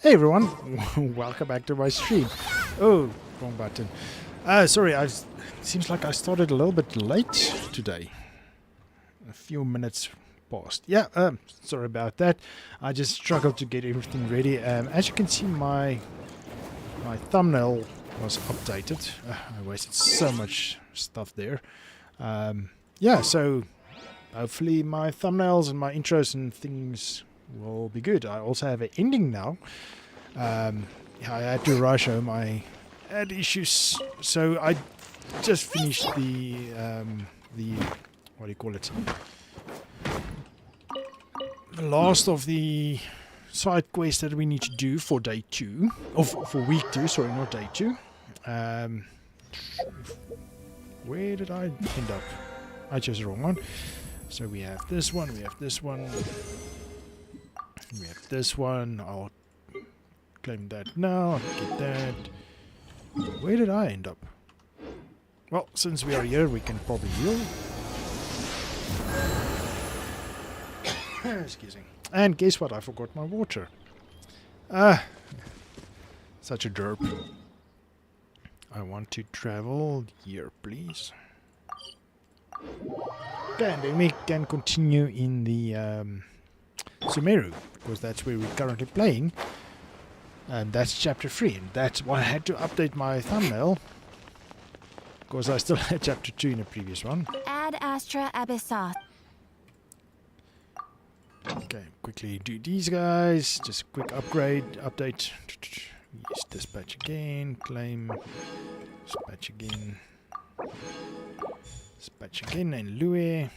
Hey everyone, welcome back to my stream. Oh, wrong button. Sorry, seems like I started a little bit late today. A few minutes past. Yeah, sorry about that. I just struggled to get everything ready. As you can see, my thumbnail was updated. I wasted so much stuff there. Yeah, so hopefully my thumbnails and my intros and things will be good. I also have an ending now. I had to rush home. I had issues, so I just finished the what do you call it? The last of the side quests that we need to do for day 2, or for week 2. Sorry, not day 2. Where did I end up? I chose the wrong one. So we have this one. We have this one. We have this one. I'll claim that now. Get that. Where did I end up? Well, since we are here, we can probably heal. Excuse me. And guess what? I forgot my water. Such a derp. I want to travel here, please. Okay, and then we can continue in the Sumeru, because that's where we're currently playing. And that's chapter 3, and that's why I had to update my thumbnail, because I still had chapter 2 in the previous one. Ad Astra Abyssos. Okay, quickly do these guys. Just a quick update. Yes, dispatch again, claim, dispatch again, dispatch again, and Louis.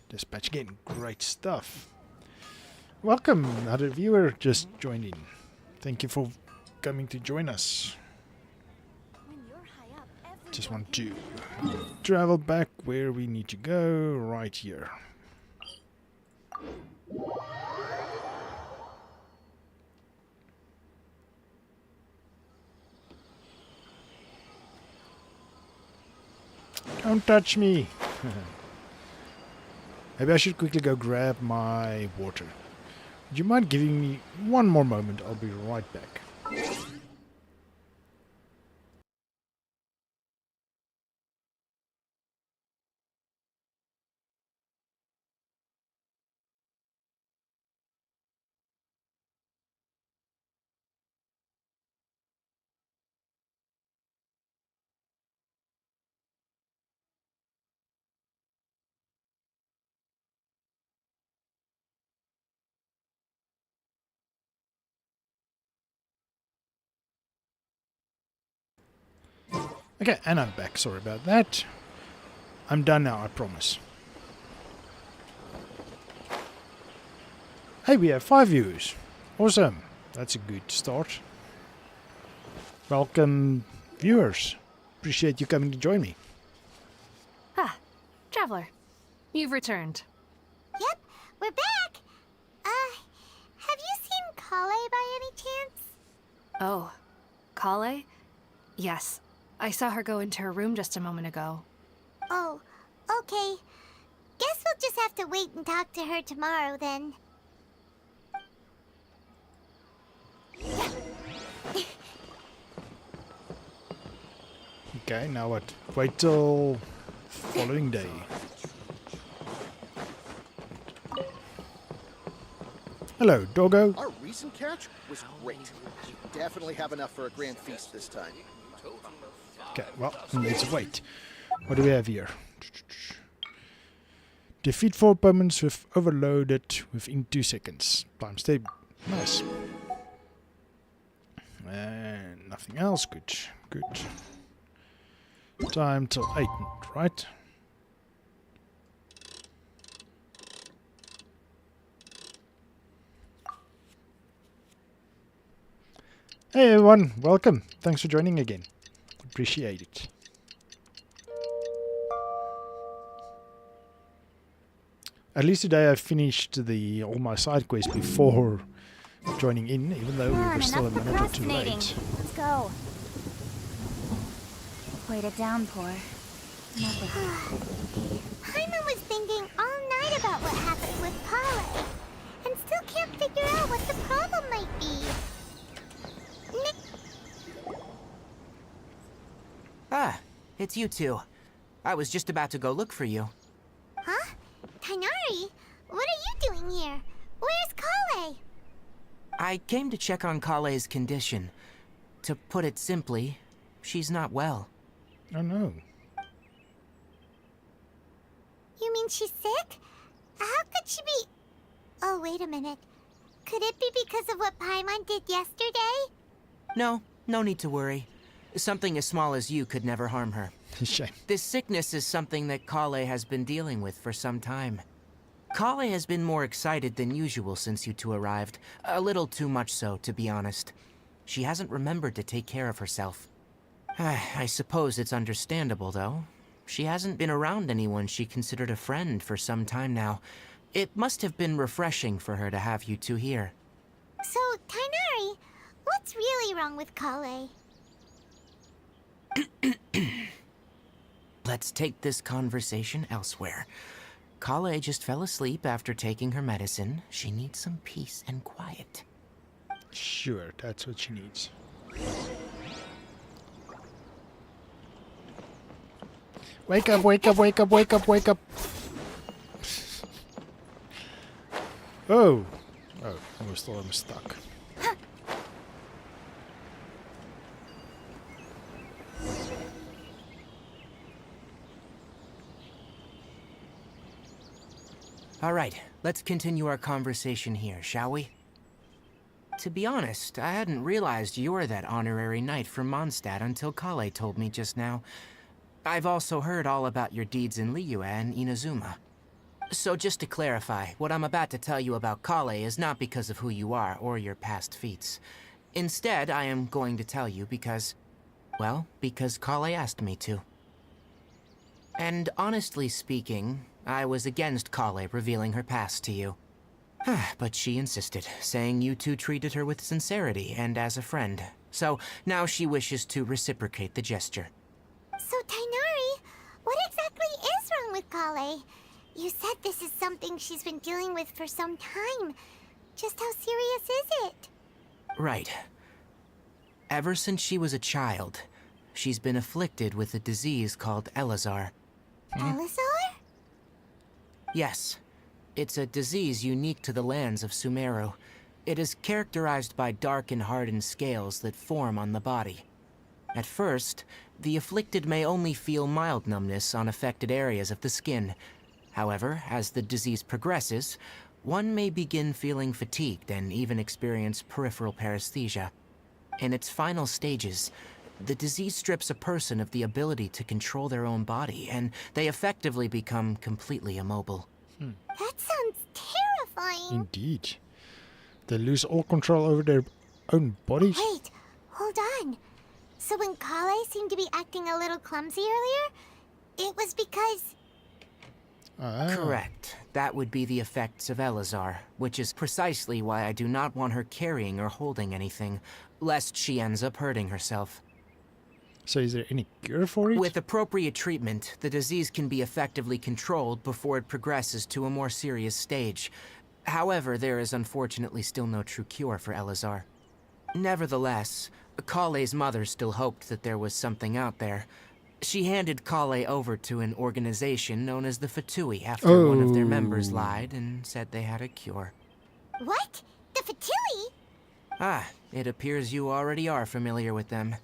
Dispatch again. Great stuff. Welcome, another viewer just joined in. Thank you for coming to join us. Just want to travel back where we need to go, right here. Don't touch me! Maybe I should quickly go grab my water. Would you mind giving me one more moment? I'll be right back. Okay, and I'm back. Sorry about that. I'm done now, I promise. Hey, we have 5 viewers. Awesome. That's a good start. Welcome, viewers. Appreciate you coming to join me. Ah, Traveler. You've returned. Yep, we're back. Have you seen Kale by any chance? Oh, Kale? Yes. I saw her go into her room just a moment ago. Oh, okay. Guess we'll just have to wait and talk to her tomorrow then. Okay, now what? Wait till following day. Hello, doggo. Our recent catch was great. We definitely have enough for a grand feast this time. Okay, well, let's wait. What do we have here? Defeat 4 opponents with overloaded within 2 seconds. Time stay. Nice. And nothing else. Good. Good. Time till 8, right? Hey everyone, welcome. Thanks for joining again. Appreciate it. At least today I finished all my side quests before joining in, even though we were still a minute or 2 late. Let's go. Way to downpour. Hyman was thinking all night about what happened with Kale, and still can't figure it's you two. I was just about to go look for you. Huh? Tighnari, what are you doing here? Where's Kale? I came to check on Kale's condition. To put it simply, she's not well. Oh no. You mean she's sick? How could she be... Oh, wait a minute. Could it be because of what Paimon did yesterday? No need to worry. Something as small as you could never harm her. Shame. This sickness is something that Kale has been dealing with for some time. Kale has been more excited than usual since you two arrived. A little too much so, to be honest. She hasn't remembered to take care of herself. I suppose it's understandable, though. She hasn't been around anyone she considered a friend for some time now. It must have been refreshing for her to have you two here. So, Tighnari, what's really wrong with Kale? Let's take this conversation elsewhere. Kale just fell asleep after taking her medicine. She needs some peace and quiet. Sure, that's what she needs. Wake up, wake up, wake up, wake up, wake up. Oh. Oh, almost thought I was stuck. All right, let's continue our conversation here, shall we? To be honest, I hadn't realized you're that honorary knight from Mondstadt until Kale told me just now. I've also heard all about your deeds in Liyue and Inazuma. So just to clarify, what I'm about to tell you about Kale is not because of who you are or your past feats. Instead, I am going to tell you because... well, because Kale asked me to. And honestly speaking, I was against Kale revealing her past to you. But she insisted, saying you two treated her with sincerity and as a friend. So now she wishes to reciprocate the gesture. So, Tighnari, what exactly is wrong with Kale? You said this is something she's been dealing with for some time. Just how serious is it? Right. Ever since she was a child, she's been afflicted with a disease called Elazar. Elazar? Yes. It's a disease unique to the lands of Sumeru. It is characterized by dark and hardened scales that form on the body. At first, the afflicted may only feel mild numbness on affected areas of the skin. However, as the disease progresses, one may begin feeling fatigued and even experience peripheral paresthesia. In its final stages, the disease strips a person of the ability to control their own body, and they effectively become completely immobile. That sounds terrifying. Indeed. They lose all control over their own bodies. Wait, hold on. So when Kale seemed to be acting a little clumsy earlier, it was because... Ah. Correct. That would be the effects of Elazar, which is precisely why I do not want her carrying or holding anything, lest she ends up hurting herself. So is there any cure for it? With appropriate treatment, the disease can be effectively controlled before it progresses to a more serious stage. However, there is unfortunately still no true cure for Elazar. Nevertheless, Kale's mother still hoped that there was something out there. She handed Kale over to an organization known as the Fatui after one of their members lied and said they had a cure. What? The Fatui? Ah, it appears you already are familiar with them.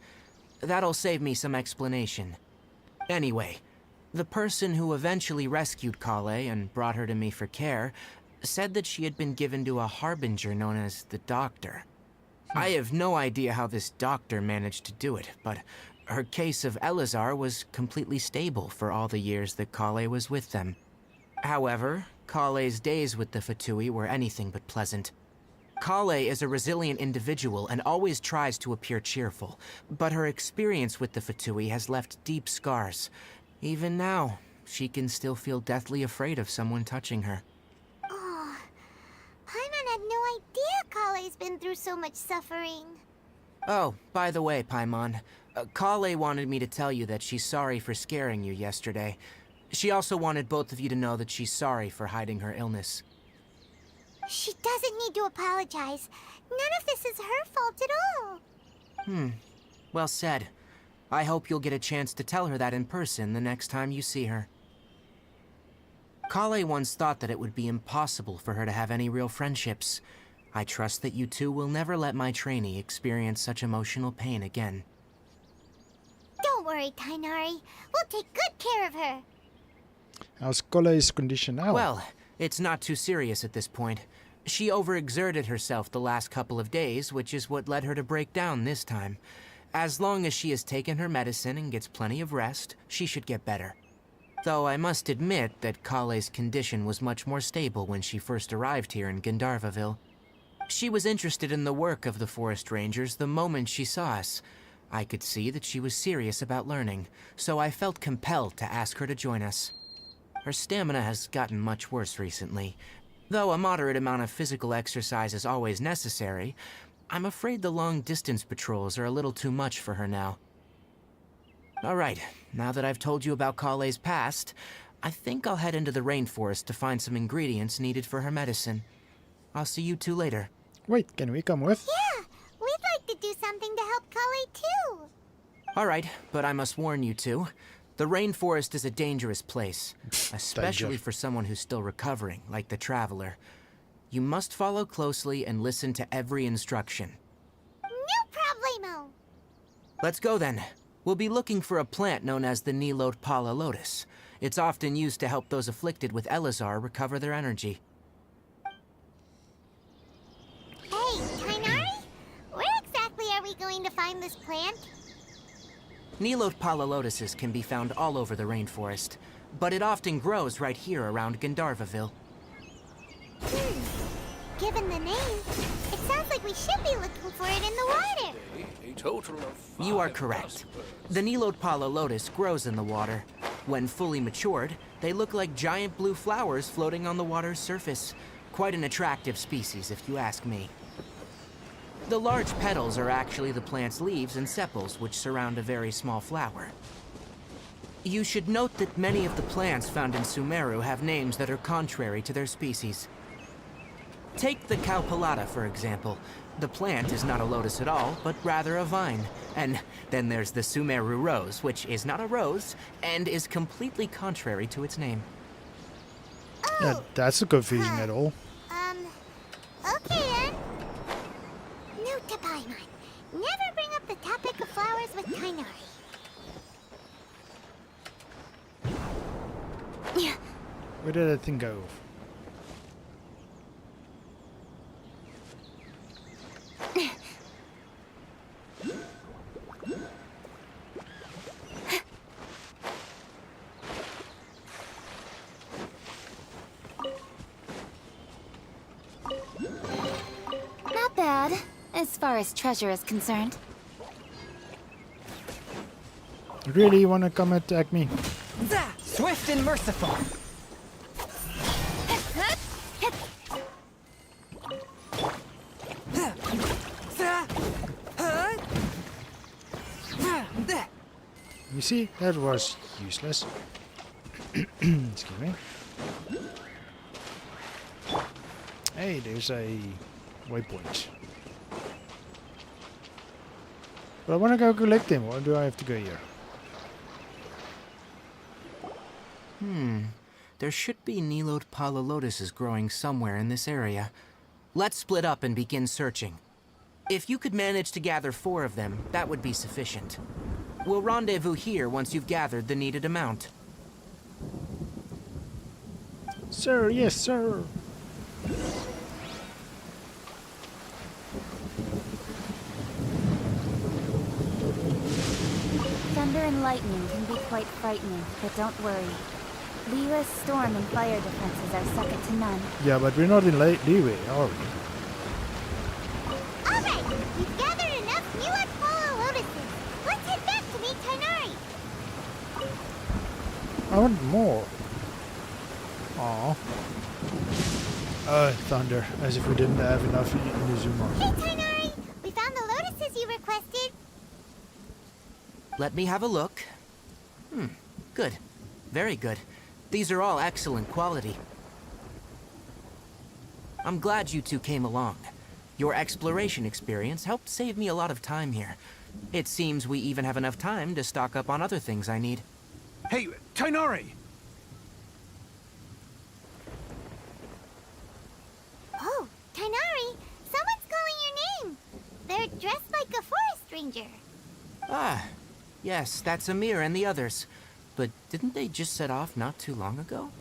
That'll save me some explanation. Anyway, the person who eventually rescued Kale and brought her to me for care said that she had been given to a harbinger known as the Doctor. I have no idea how this doctor managed to do it, but her case of Elazar was completely stable for all the years that Kale was with them. However, Kale's days with the Fatui were anything but pleasant. Kale is a resilient individual and always tries to appear cheerful, but her experience with the Fatui has left deep scars. Even now, she can still feel deathly afraid of someone touching her. Oh, Paimon had no idea Kale's been through so much suffering. Oh, by the way, Paimon, Kale wanted me to tell you that she's sorry for scaring you yesterday. She also wanted both of you to know that she's sorry for hiding her illness. She doesn't need to apologize. None of this is her fault at all. Well said. I hope you'll get a chance to tell her that in person the next time you see her. Kale once thought that it would be impossible for her to have any real friendships. I trust that you two will never let my trainee experience such emotional pain again. Don't worry, Tainari. We'll take good care of her. How's Kale's condition now? Well, it's not too serious at this point. She overexerted herself the last couple of days, which is what led her to break down this time. As long as she has taken her medicine and gets plenty of rest, she should get better. Though I must admit that Kale's condition was much more stable when she first arrived here in Gandharvaville. She was interested in the work of the forest rangers the moment she saw us. I could see that she was serious about learning, so I felt compelled to ask her to join us. Her stamina has gotten much worse recently. Though a moderate amount of physical exercise is always necessary, I'm afraid the long-distance patrols are a little too much for her now. Alright, now that I've told you about Kale's past, I think I'll head into the rainforest to find some ingredients needed for her medicine. I'll see you two later. Wait, can we come with? Yeah, we'd like to do something to help Kale too. Alright, but I must warn you two. The rainforest is a dangerous place, especially Danger. for someone who's still recovering, like the Traveler. You must follow closely and listen to every instruction. No problemo. Let's go then. We'll be looking for a plant known as the Nilotpala lotus. It's often used to help those afflicted with Elazar recover their energy. Hey, Tainari? Where exactly are we going to find this plant? Nilotpala lotuses can be found all over the rainforest, but it often grows right here around Gandharvaville. Given the name, it sounds like we should be looking for it in the water. A total of You are 5 correct. customers. The Nilotpala lotus grows in the water. When fully matured, they look like giant blue flowers floating on the water's surface. Quite an attractive species, if you ask me. The large petals are actually the plant's leaves and sepals, which surround a very small flower. You should note that many of the plants found in Sumeru have names that are contrary to their species. Take the Cowpelata, for example. The plant is not a lotus at all, but rather a vine. And then there's the Sumeru rose, which is not a rose, and is completely contrary to its name. Yeah, that's not confusing at all. Okay then. Note to Paimon. Never bring up the topic of flowers with Tainari. Where did that thing go? Not bad, as far as treasure is concerned. Really, you wanna come attack me? Swift and merciful. You see, that was useless. Excuse me. Hey, there's a waypoint. But I want to go collect them. Or do I have to go here? There should be Nilotpala lotuses growing somewhere in this area. Let's split up and begin searching. If you could manage to gather 4 of them, that would be sufficient. We'll rendezvous here once you've gathered the needed amount. Sir, yes, sir. Thunder and lightning can be quite frightening, but don't worry. Leela's storm and fire defenses are second to none. Yeah, but we're not in leeway, are we? Alright, we've gathered enough Nilotpala lotuses. Let's head back to meet Tainari. I want more. Aw. Thunder, as if we didn't have enough in Inazuma. Hey Tainari, we found the lotuses you requested. Let me have a look. Good. Very good. These are all excellent quality. I'm glad you two came along. Your exploration experience helped save me a lot of time here. It seems we even have enough time to stock up on other things I need. Hey, Tainari! Oh, Tainari, someone's calling your name. They're dressed like a forest ranger. Ah, yes, that's Amir and the others. But didn't they just set off not too long ago?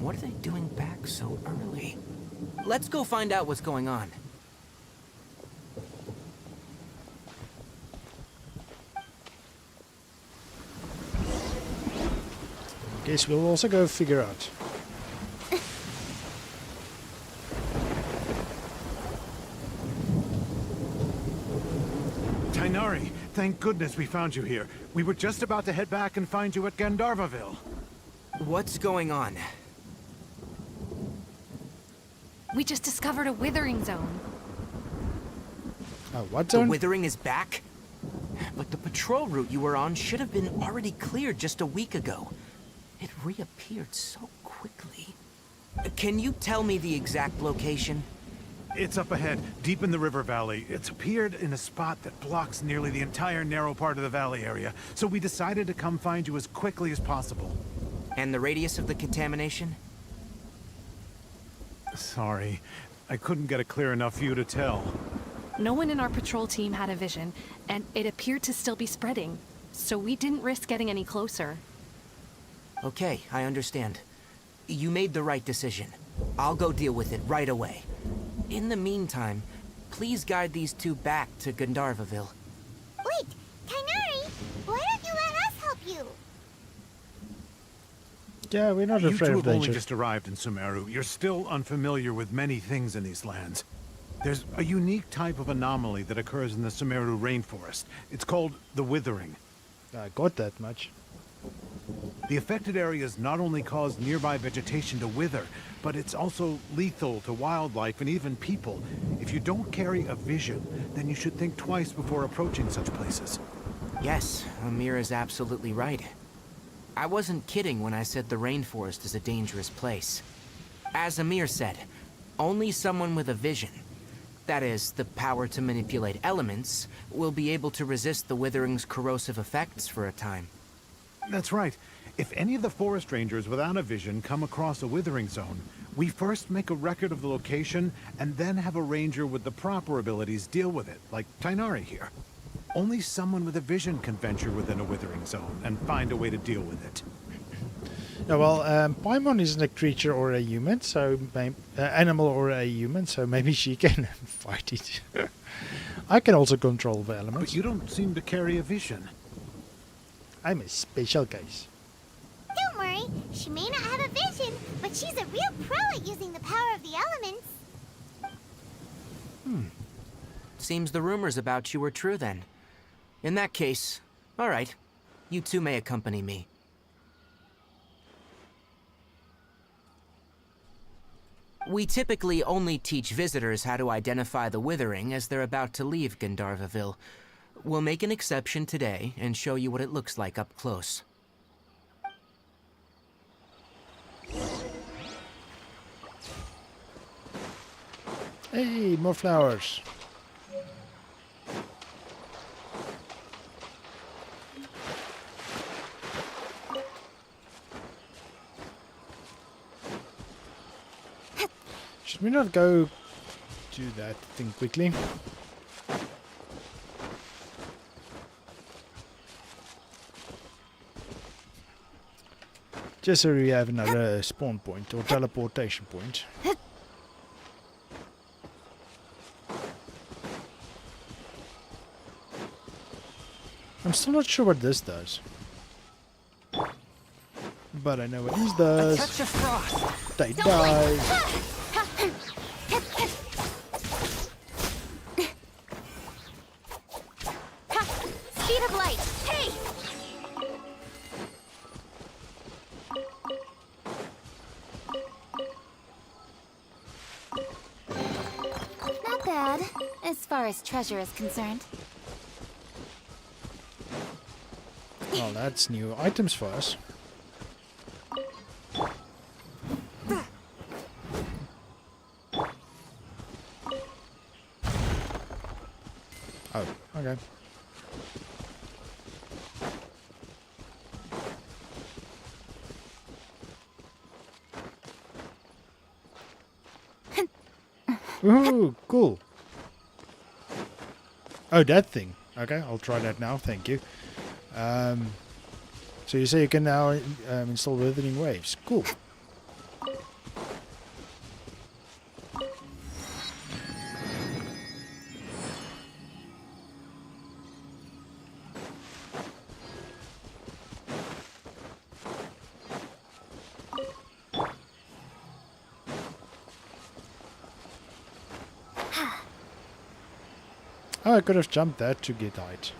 What are they doing back so early? Let's go find out what's going on. Guess we'll also go figure out. Tainari, thank goodness we found you here. We were just about to head back and find you at Gandharvaville. What's going on? We just discovered a withering zone. What The zone? withering is back? But the patrol route you were on should have been already cleared just a week ago. It reappeared so quickly. Can you tell me the exact location? It's up ahead, deep in the river valley. It's appeared in a spot that blocks nearly the entire narrow part of the valley area, so we decided to come find you as quickly as possible. And the radius of the contamination? Sorry, I couldn't get a clear enough view to tell. No one in our patrol team had a vision, and it appeared to still be spreading. So we didn't risk getting any closer. Okay, I understand. You made the right decision. I'll go deal with it right away. In the meantime, please guide these two back to Gandharvaville. Wait, Tainari, why don't you let us help you? Yeah, we're not You afraid two of have only danger. just arrived in Sumeru. You're still unfamiliar with many things in these lands. There's a unique type of anomaly that occurs in the Sumeru rainforest. It's called the withering. I got that much. The affected areas not only cause nearby vegetation to wither, but it's also lethal to wildlife and even people. If you don't carry a vision, then you should think twice before approaching such places. Yes, Amir is absolutely right. I wasn't kidding when I said the rainforest is a dangerous place. As Amir said, only someone with a vision, that is, the power to manipulate elements, will be able to resist the withering's corrosive effects for a time. That's right. If any of the forest rangers without a vision come across a withering zone, we first make a record of the location and then have a ranger with the proper abilities deal with it, like Tainari here. Only someone with a vision can venture within a withering zone and find a way to deal with it. Yeah, well, Paimon isn't a creature or a human, so animal or a human, so maybe she can fight it. I can also control the elements. But you don't seem to carry a vision. I'm a special case. Don't worry, she may not have a vision, but she's a real pro at using the power of the elements. Seems the rumors about you were true then. In that case, all right, you two may accompany me. We typically only teach visitors how to identify the withering as they're about to leave Gandharvaville. We'll make an exception today and show you what it looks like up close. Hey, more flowers. Should we not go do that thing quickly? Just so we have another spawn point or teleportation point. I'm still not sure what this does. But I know what this A does. touch of frost. They die. Speed of light, hey! Not bad, as far as treasure is concerned. Oh, that's new items for us. Oh, okay. Ooh, cool. Oh, that thing. Okay, I'll try that now. Thank you. So you say you can now install withering waves. Cool. Oh, I could have jumped that to get height.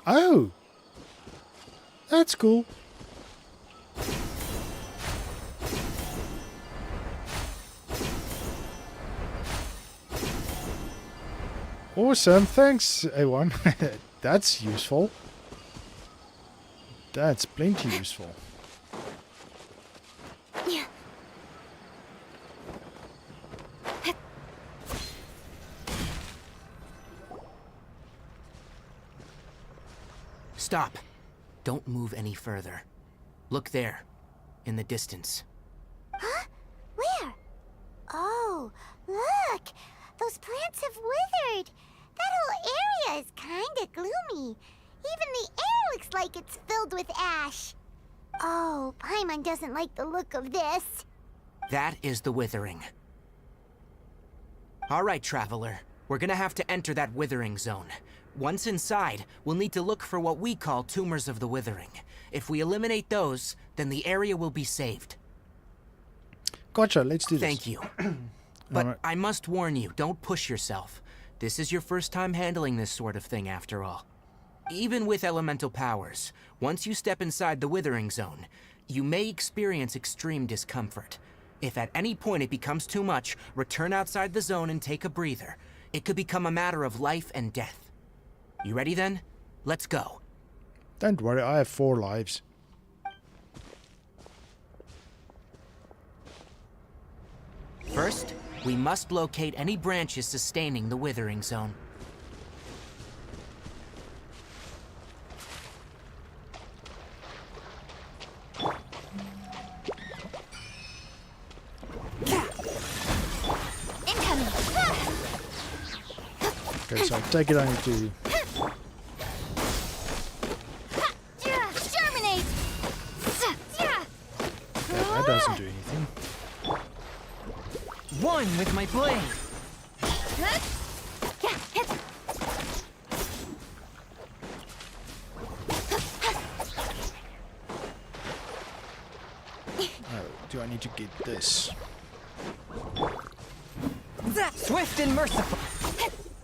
Oh! That's cool. Awesome, thanks everyone. That's useful. That's plenty useful. Stop. Don't move any further. Look there, in the distance. Huh? Where? Oh, look! Those plants have withered. That whole area is kinda gloomy. Even the air looks like it's filled with ash. Oh, Paimon doesn't like the look of this. That is the withering. All right, traveler. We're gonna have to enter that withering zone. Once inside, we'll need to look for what we call tumors of the withering. If we eliminate those, then the area will be saved. Gotcha, let's do this. Thank you. But Alright. I must warn you, don't push yourself. This is your first time handling this sort of thing, after all. Even with elemental powers, once you step inside the withering zone, you may experience extreme discomfort. If at any point it becomes too much, return outside the zone and take a breather. It could become a matter of life and death. You ready then? Let's go. Don't worry, I have 4 lives. First, we must locate any branches sustaining the withering zone. Incoming! Okay, so I take it I need to... Germinate! Okay, that doesn't do anything. One with my blade. Oh, do I need to get this? Swift and merciful.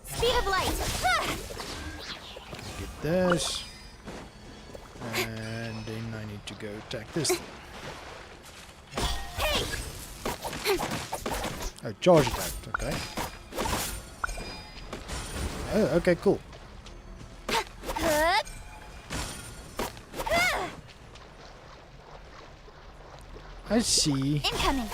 Speed of light! Get this. And then I need to go attack this thing. Oh, charge attack, okay. Oh, okay, cool. I see. Incoming!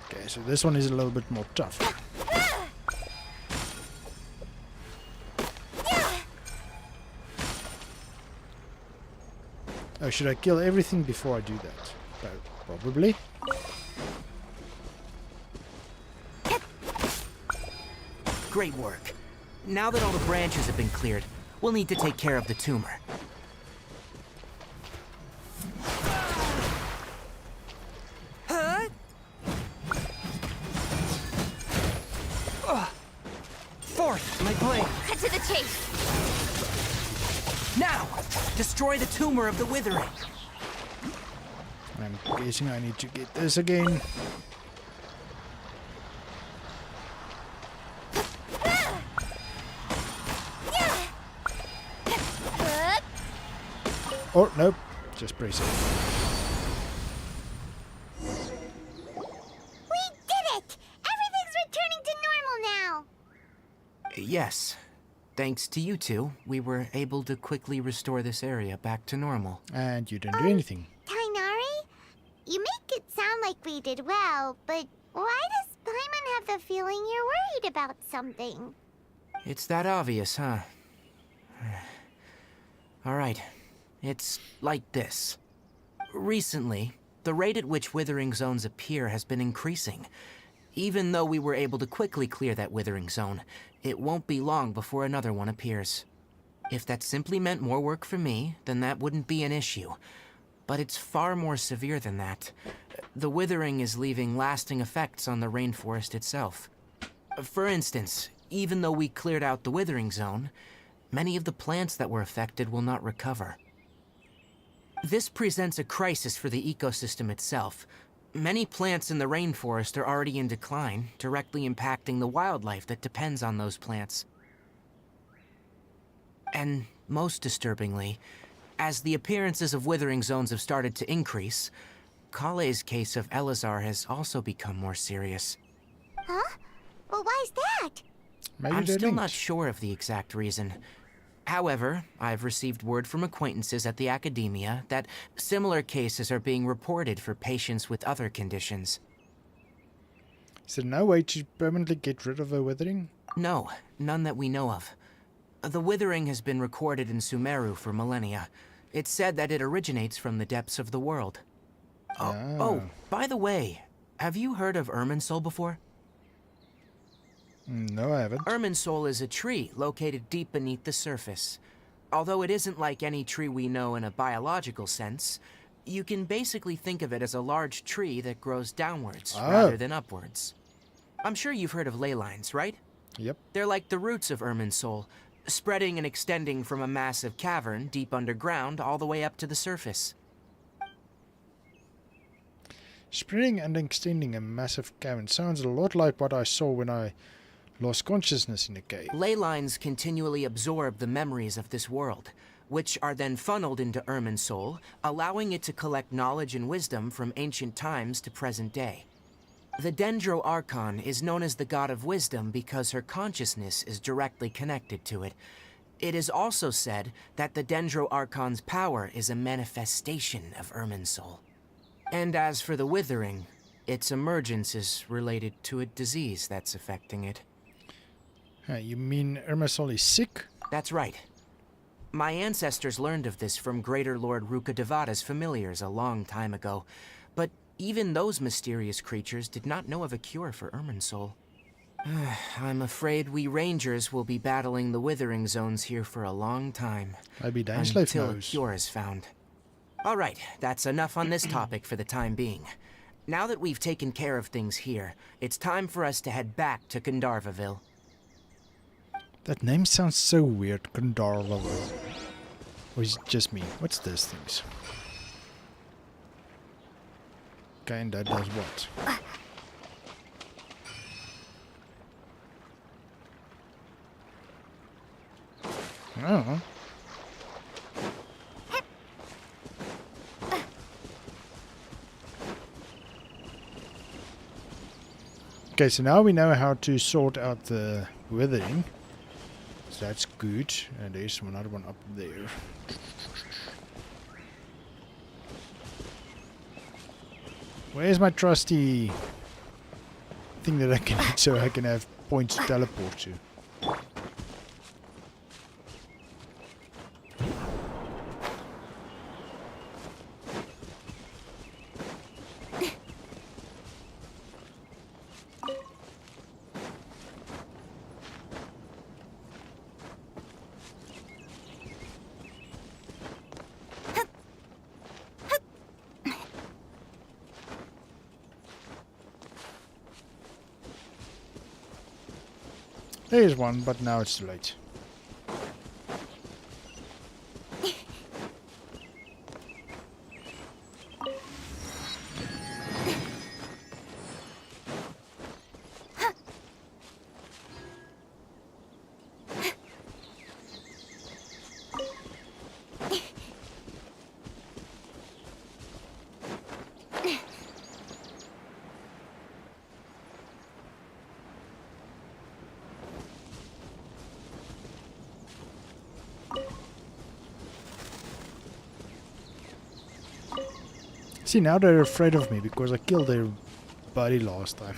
Okay, so this one is a little bit more tough. Oh, should I kill everything before I do that? Probably. Great work. Now that all the branches have been cleared, we'll need to take care of the tumor. Forth, my blade. Cut to the chase! Now, destroy the tumor of the withering. I'm guessing I need to get this again. Or, nope. Just brace it. We did it! Everything's returning to normal now! Yes. Thanks to you two, we were able to quickly restore this area back to normal. And you didn't do anything. Tainari, you make it sound like we did well, but why does Paimon have the feeling you're worried about something? It's that obvious, huh? Alright, it's like this. Recently, the rate at which withering zones appear has been increasing. Even though we were able to quickly clear that withering zone, it won't be long before another one appears. If that simply meant more work for me, then that wouldn't be an issue. But it's far more severe than that. The withering is leaving lasting effects on the rainforest itself. For instance, even though we cleared out the withering zone, many of the plants that were affected will not recover. This presents a crisis for the ecosystem itself. Many plants in the rainforest are already in decline, directly impacting the wildlife that depends on those plants. And most disturbingly, as the appearances of withering zones have started to increase, Kale's case of Elazar has also become more serious. Huh? Well, why's that? Maybe I'm they're still linked. not sure of the exact reason. However, I've received word from acquaintances at the academia that similar cases are being reported for patients with other conditions. Is there no way to permanently get rid of a withering? No, none that we know of. The withering has been recorded in Sumeru for millennia. It's said that it originates from the depths of the world. Oh, by the way, have you heard of Irminsul before? No, I haven't. Irminsul is a tree located deep beneath the surface. Although it isn't like any tree we know in a biological sense, you can basically think of it as a large tree that grows downwards rather than upwards. I'm sure you've heard of ley lines, right? Yep. They're like the roots of Irminsul, spreading and extending from a massive cavern deep underground all the way up to the surface. Spreading and extending a massive cavern sounds a lot like what I saw when I lost consciousness in a cave. Ley lines continually absorb the memories of this world, which are then funneled into Irminsul, allowing it to collect knowledge and wisdom from ancient times to present day. The Dendro Archon is known as the god of wisdom because her consciousness is directly connected to it. It is also said that the Dendro Archon's power is a manifestation of Irminsul. And as for the withering, its emergence is related to a disease that's affecting it. You mean Irminsul is sick? That's right. My ancestors learned of this from Greater Lord Rukkhadevata's familiars a long time ago, but even those mysterious creatures did not know of a cure for Irminsul. I'm afraid we rangers will be battling the withering zones here for a long time. Maybe Dainsleif until a knows. cure is found. Alright, that's enough on this topic for the time being. Now that we've taken care of things here, it's time for us to head back to Gandharvaville. That name sounds so weird, Gandharva. Or is it just me? What's those things? Okay, and that does what? I don't know. Okay, so now we know how to sort out the withering. So that's good. And there's another one up there. Where's my trusty thing that I can hit so I can have points to teleport to? There's one, but now it's too late. See, now they're afraid of me because I killed their buddy last time.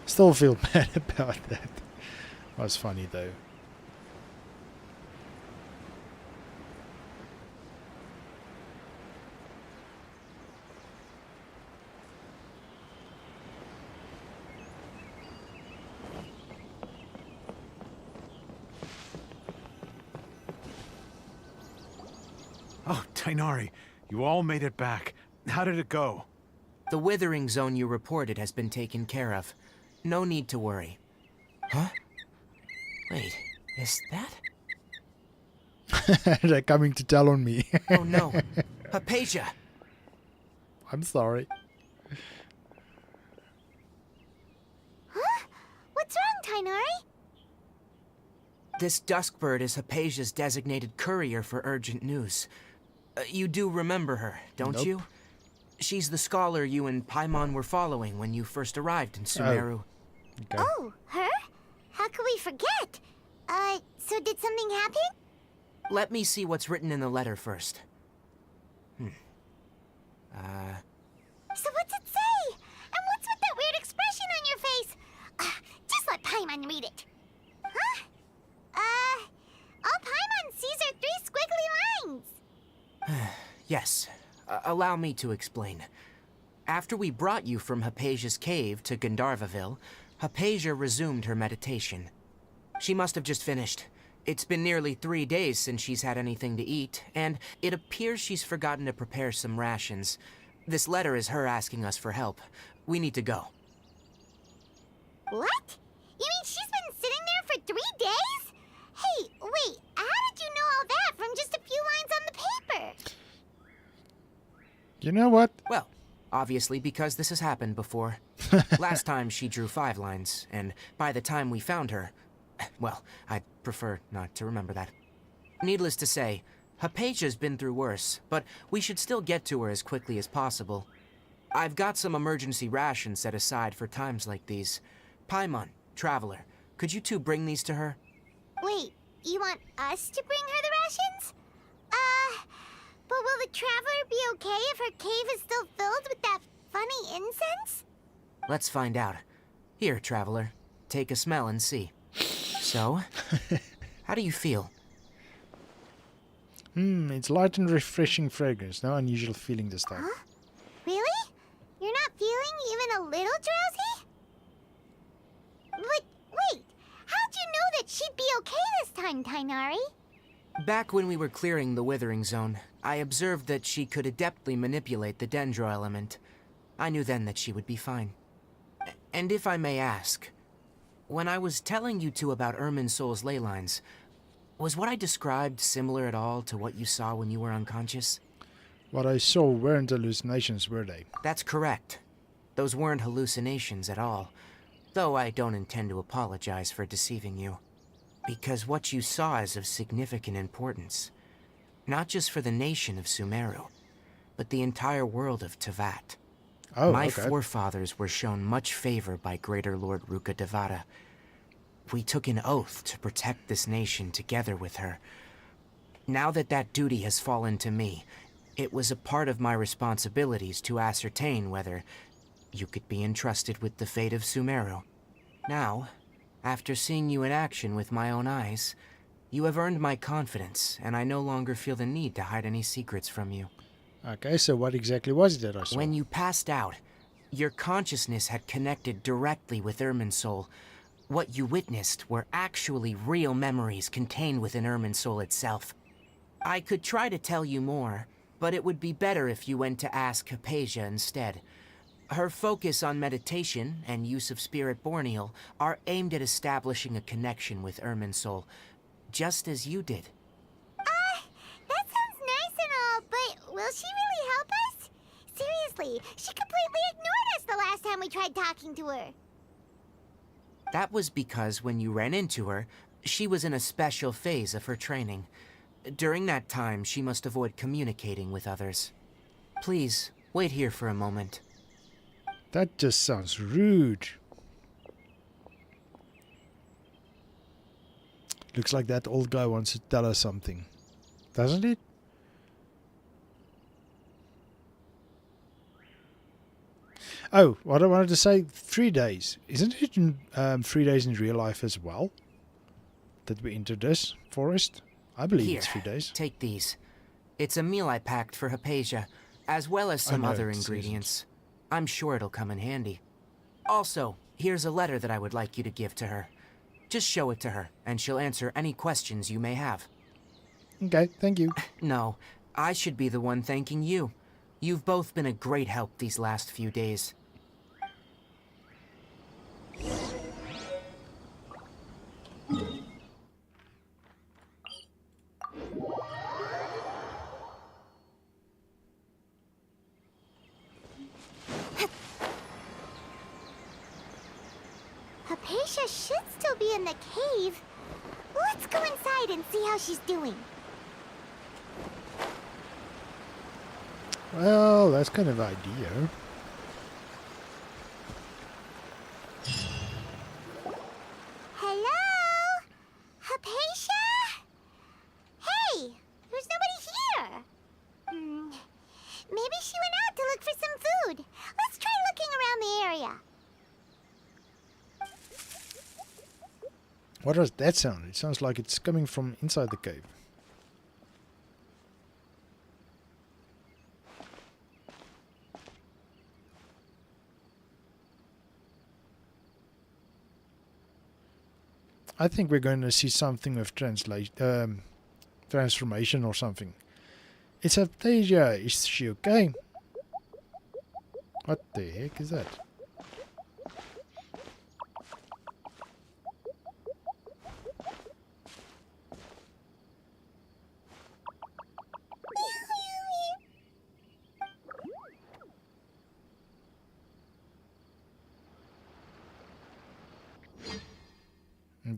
Still feel bad about that. Was funny though. Oh, Tainari, you all made it back. How did it go? The withering zone you reported has been taken care of. No need to worry. Huh? Wait, is that? They're coming to tell on me. Oh no. Hypatia! I'm sorry. Huh? What's wrong, Tainari? This Duskbird is Hypatia's designated courier for urgent news. You do remember her, don't Nope. you? She's the scholar you and Paimon were following when you first arrived in Sumeru. Okay. Oh, her? How could we forget? So did something happen? Let me see what's written in the letter first. So what's it say? And what's with that weird expression on your face? Just let Paimon read it. Huh? All Paimon sees are 3 squiggly lines. Yes. Allow me to explain. After we brought you from Hypatia's cave to Gandharvaville, Hypatia resumed her meditation. She must have just finished. It's been nearly 3 days since she's had anything to eat, and it appears she's forgotten to prepare some rations. This letter is her asking us for help. We need to go. What? You mean she's been sitting there for 3 days? Hey, wait, how did you know all that from just a few lines on the paper? You know what? Well, obviously because this has happened before. Last time she drew 5 lines, and by the time we found her... Well, I'd prefer not to remember that. Needless to say, Hypatia's been through worse, but we should still get to her as quickly as possible. I've got some emergency rations set aside for times like these. Paimon, Traveler, could you two bring these to her? Wait, you want us to bring her the rations? But will the Traveler be okay if her cave is still filled with that funny incense? Let's find out. Here, Traveler, take a smell and see. So, how do you feel? It's light and refreshing fragrance. No unusual feeling this time. Huh? Really? You're not feeling even a little drowsy? But wait, how'd you know that she'd be okay this time, Tainari? Back when we were clearing the Withering Zone, I observed that she could adeptly manipulate the Dendro element. I knew then that she would be fine. And if I may ask, when I was telling you two about Irminsol's ley lines, was what I described similar at all to what you saw when you were unconscious? What I saw weren't hallucinations, were they? That's correct. Those weren't hallucinations at all, though I don't intend to apologize for deceiving you. Because what you saw is of significant importance. Not just for the nation of Sumeru, but the entire world of Teyvat. Oh, My okay. forefathers were shown much favor by Greater Lord Ruka Devata. We took an oath to protect this nation together with her. Now that that duty has fallen to me, it was a part of my responsibilities to ascertain whether you could be entrusted with the fate of Sumeru. Now, after seeing you in action with my own eyes, you have earned my confidence, and I no longer feel the need to hide any secrets from you. Okay, so what exactly was it that I saw? When you passed out, your consciousness had connected directly with Irminsul. What you witnessed were actually real memories contained within Irminsul itself. I could try to tell you more, but it would be better if you went to ask Hypatia instead. Her focus on meditation and use of Spirit Borneal are aimed at establishing a connection with Irminsul, just as you did. That sounds nice and all, but will she really help us? Seriously, she completely ignored us the last time we tried talking to her. That was because when you ran into her, she was in a special phase of her training. During that time, she must avoid communicating with others. Please, wait here for a moment. That just sounds rude. Looks like that old guy wants to tell us something. Doesn't it? Oh, what I wanted to say, 3 days. Isn't it 3 days in real life as well? That we entered this forest? I believe Here, it's 3 days. take these. It's a meal I packed for Hypatia, as well as some know, other it's ingredients. I'm sure it'll come in handy. Also, here's a letter that I would like you to give to her. Just show it to her, and she'll answer any questions you may have. Okay, thank you. No, I should be the one thanking you. You've both been a great help these last few days. Hypatia should still be in the cave. Let's go inside and see how she's doing. Well, that's kind of idea. Hello? Hypatia? Hey, there's nobody here. Maybe she went out to look for some food. Let's try looking around the area. What does that sound? It sounds like it's coming from inside the cave. I think we're going to see something with transformation or something. It's Aptasia. Is she okay? What the heck is that?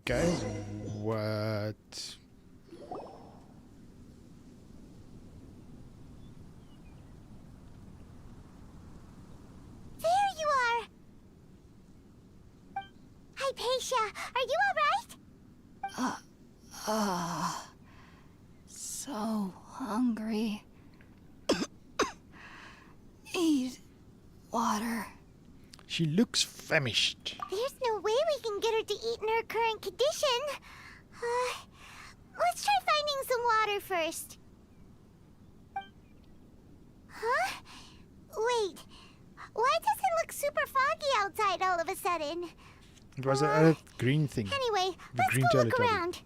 Okay, what? There you are. Hypatia, are you alright? So hungry. Eat water. She looks famished. There's no way we can get her to eat in her current condition. Let's try finding some water first. Huh? Wait. Why does it look super foggy outside all of a sudden? It was a green thing. Anyway, The let's green go look Teletubby. around.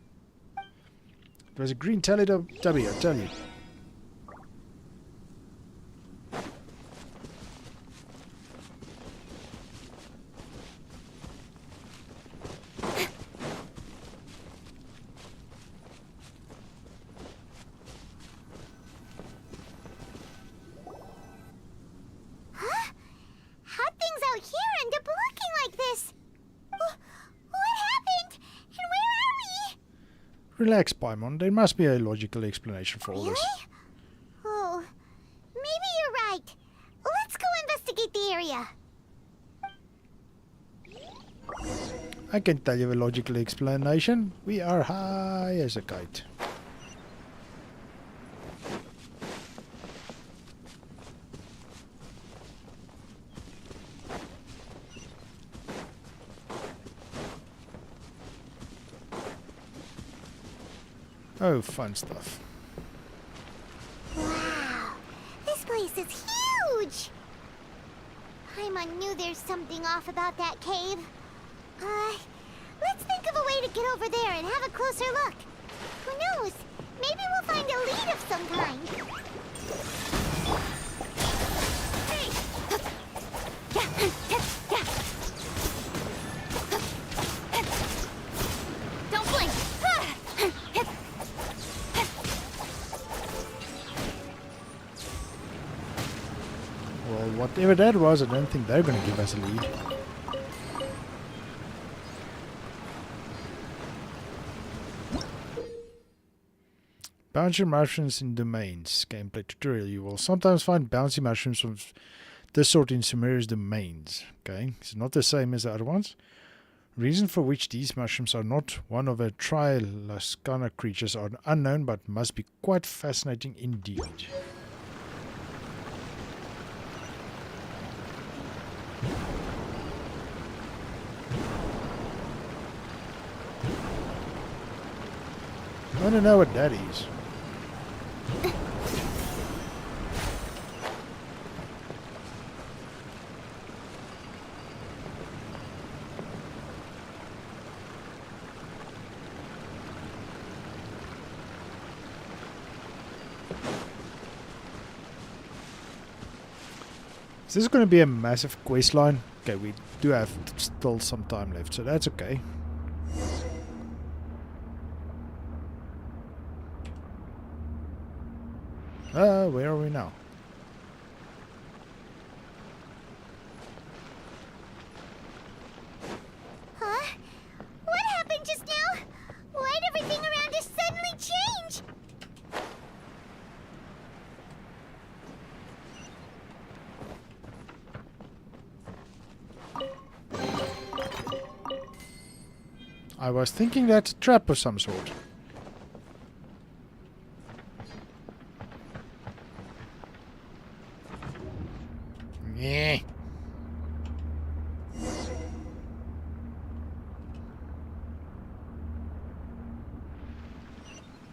It was a green Teletubby, I tell you. Huh? How'd things out here end up looking like this? What happened? And where are we? Relax, Paimon. There must be a logical explanation for all Really? this. Oh, maybe you're right. Let's go investigate the area. I can tell you a logical explanation. We are high as a kite. Oh, fun stuff. Wow, this place is huge! Paimon knew there's something off about that cave. Let's think of a way to get over there and have a closer look. Who knows? Maybe we'll find a lead of some kind. Don't blink! Well, whatever that was, I don't think they're going to give us a lead. Bouncy mushrooms in domains. Gameplay tutorial. You will sometimes find bouncy mushrooms of this sort in Sumerio's domains. Okay, it's not the same as the other ones. Reason for which these mushrooms are not one of a Trilascana creatures are unknown, but must be quite fascinating indeed. want to know what that is. Is this going to be a massive quest line? Okay, we do have still some time left, so that's okay. Where are we now? Huh? What happened just now? Why'd everything around us suddenly change? I was thinking that's a trap of some sort. Yeah.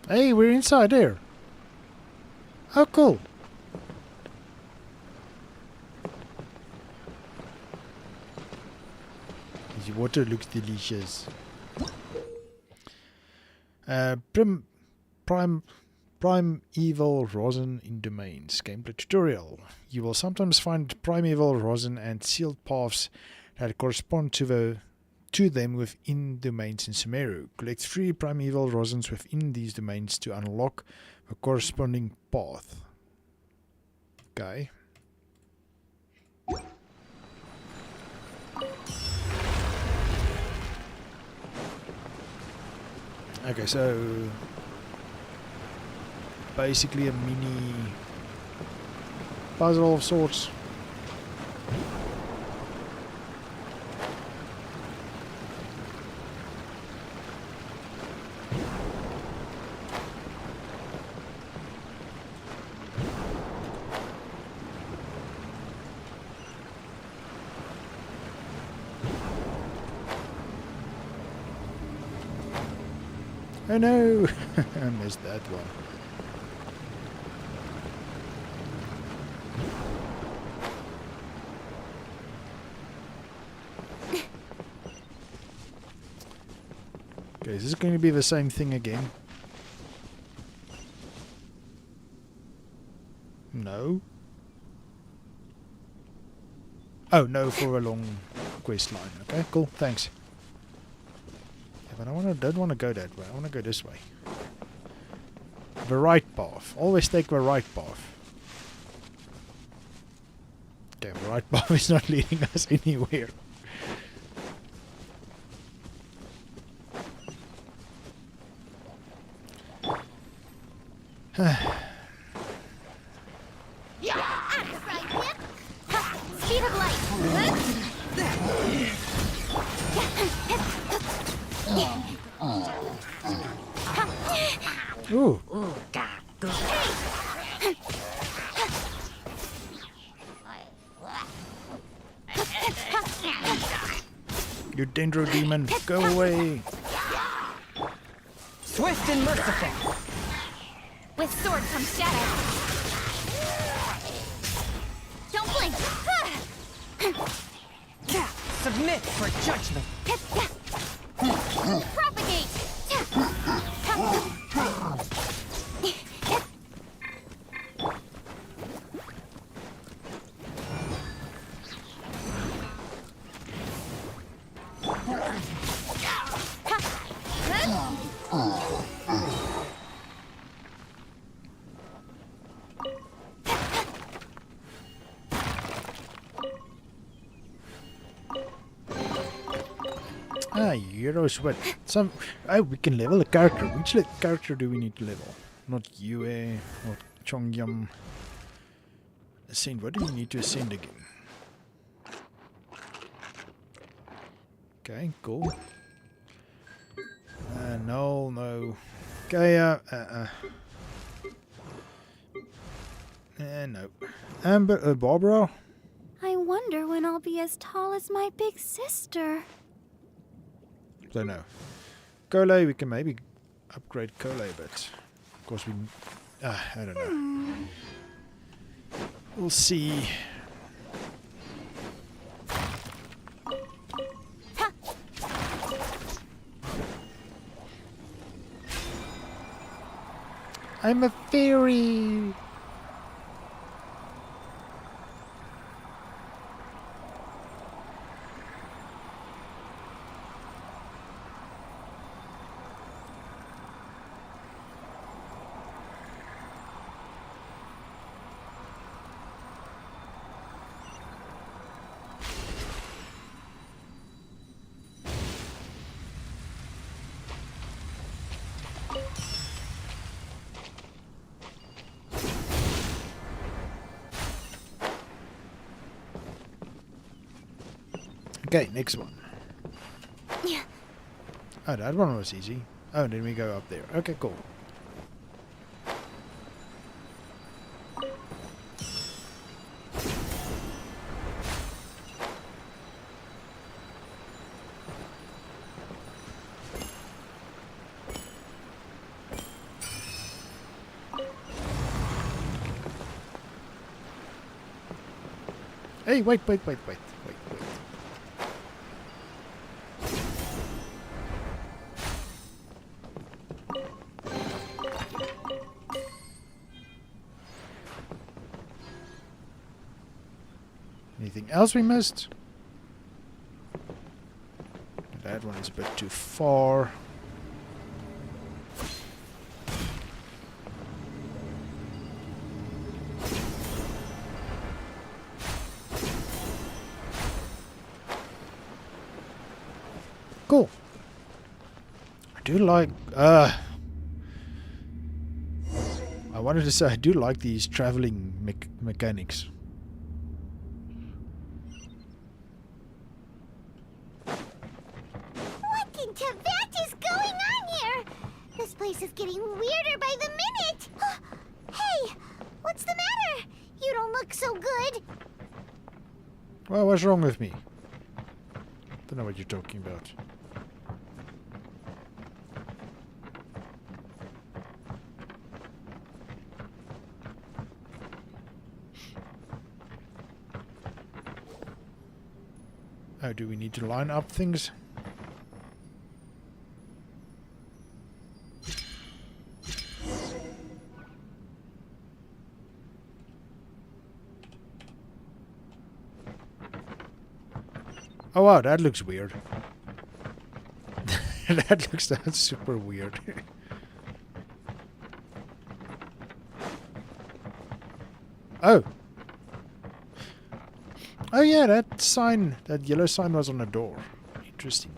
Hey, we're inside there. Oh, cool. This water looks delicious. Primeval rosin in domains. Gameplay tutorial. You will sometimes find primeval rosin and sealed paths that correspond to them within domains in Sumeru. Collect 3 primeval rosins within these domains to unlock the corresponding path. Okay. Okay, so basically a mini puzzle of sorts. Oh no! I missed that one. Okay, is this going to be the same thing again? No. Oh, no, for a long quest line. Okay, cool, thanks. But I don't want to go that way. I want to go this way. The right path. Always take the right path. Okay, the right path is not leading us anywhere. Speed of light. Ooh. You Dendro demon, go away. Swift and merciful. With sword comes shadow. Don't blink. Submit for judgment. Propagate. Ah, heroes, what? Some. Oh, we can level a character. Which character do we need to level? Not Yue, not Chongyam. Ascend. What do we need to ascend again? Okay, cool. No. Okay, no. Amber, Barbara? I wonder when I'll be as tall as my big sister. Don't know. Gole, we can maybe upgrade Cole a bit. Of course, we. I don't know. We'll see. I'm a fairy. Okay, next one. Yeah. Oh, that one was easy. Oh, then we go up there. Okay, cool. Hey, wait. Anything else we missed? That one is a bit too far. Cool. I do like... I wanted to say I do like these traveling mechanics. What in Tibet is going on here? This place is getting weirder by the minute. Hey, what's the matter? You don't look so good. Well, what's wrong with me? Don't know what you're talking about. Oh, do we need to line up things? Oh wow, that looks weird. That's super weird. Oh. Oh yeah, that sign, that yellow sign was on the door. Interesting.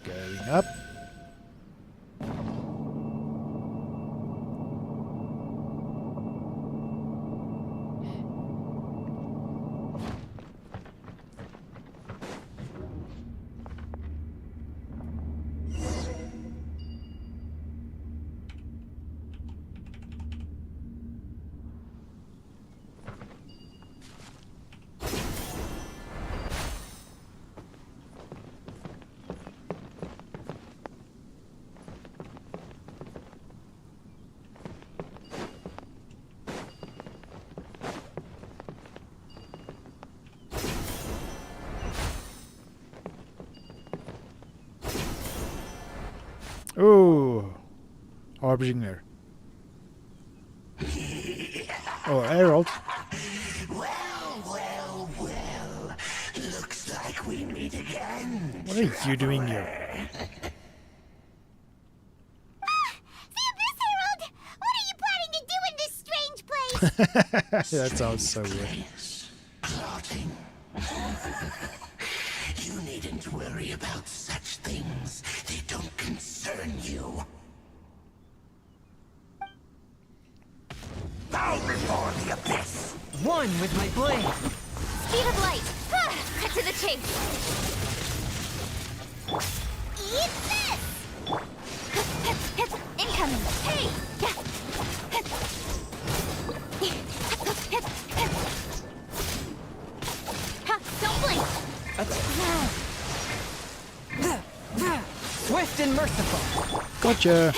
Going up. Oh, Harbinger. Oh, Herald. Well. Looks like we meet again. What are you doing here? The Abyss Herald! What are you planning to do in this strange place? That sounds so weird. Plotting. You needn't worry about such things. They don't concern you. Bow before the abyss. One with my blade. Speed of light! Cut to the chase! Eat this! Incoming! Hey! Don't blink! Swift and merciful. Gotcha.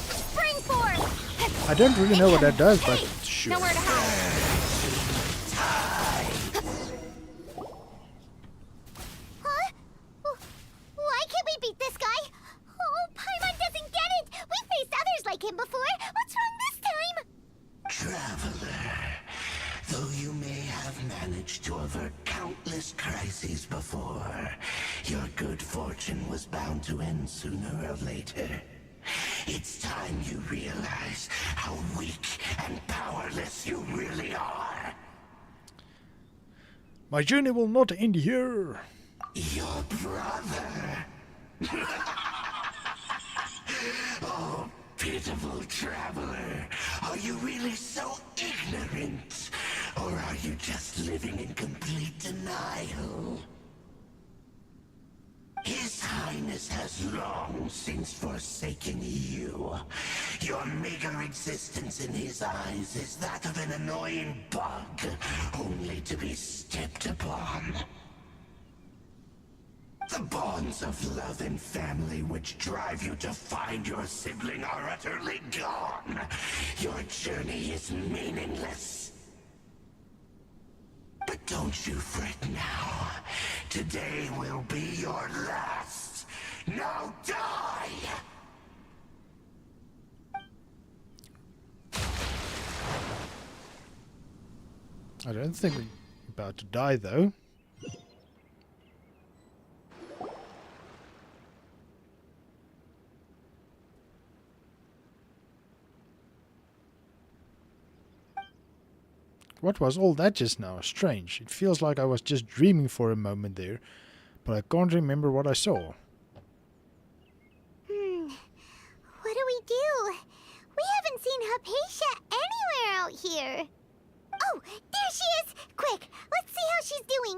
Spring force! I don't really know what that does, but sure. Nowhere to hide. Huh? Why can't we beat this guy? Oh, Paimon doesn't get it! We faced others like him before! What's wrong this time? Traveler, though you may have managed to avert countless crises before, your good fortune was bound to end sooner or later. It's time you realize how weak and powerless you really are. My journey will not end here. Your brother. Oh, pitiful traveler. Are you really so ignorant? Or are you just living in complete denial? His Highness has long since forsaken you. Your meager existence in his eyes is that of an annoying bug, only to be stepped upon. The bonds of love and family which drive you to find your sibling are utterly gone. Your journey is meaningless. But don't you fret now. Today will be your last. Now die! I don't think we're about to die, though. What was all that just now? Strange. It feels like I was just dreaming for a moment there, but I can't remember what I saw. What do we do? We haven't seen Hypatia anywhere out here. Oh, there she is! Quick, let's see how she's doing.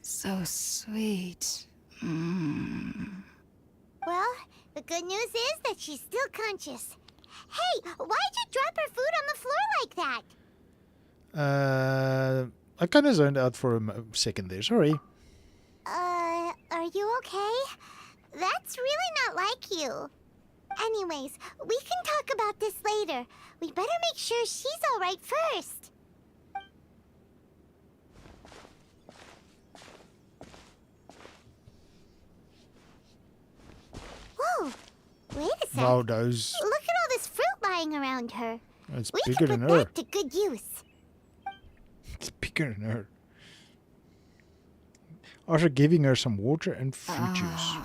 So sweet. Well, the good news is that she's still conscious. Hey, why'd you drop her food on the floor like that? I kind of zoned out for a second there. Sorry. Are you okay? That's really not like you. Anyways, we can talk about this later. We better make sure she's alright first. Whoa, wait a sec. Wow, those... Look at all this fruit lying around her. It's We bigger can than put her. that to good use. It's bigger than her. Also giving her some water and fruit juice.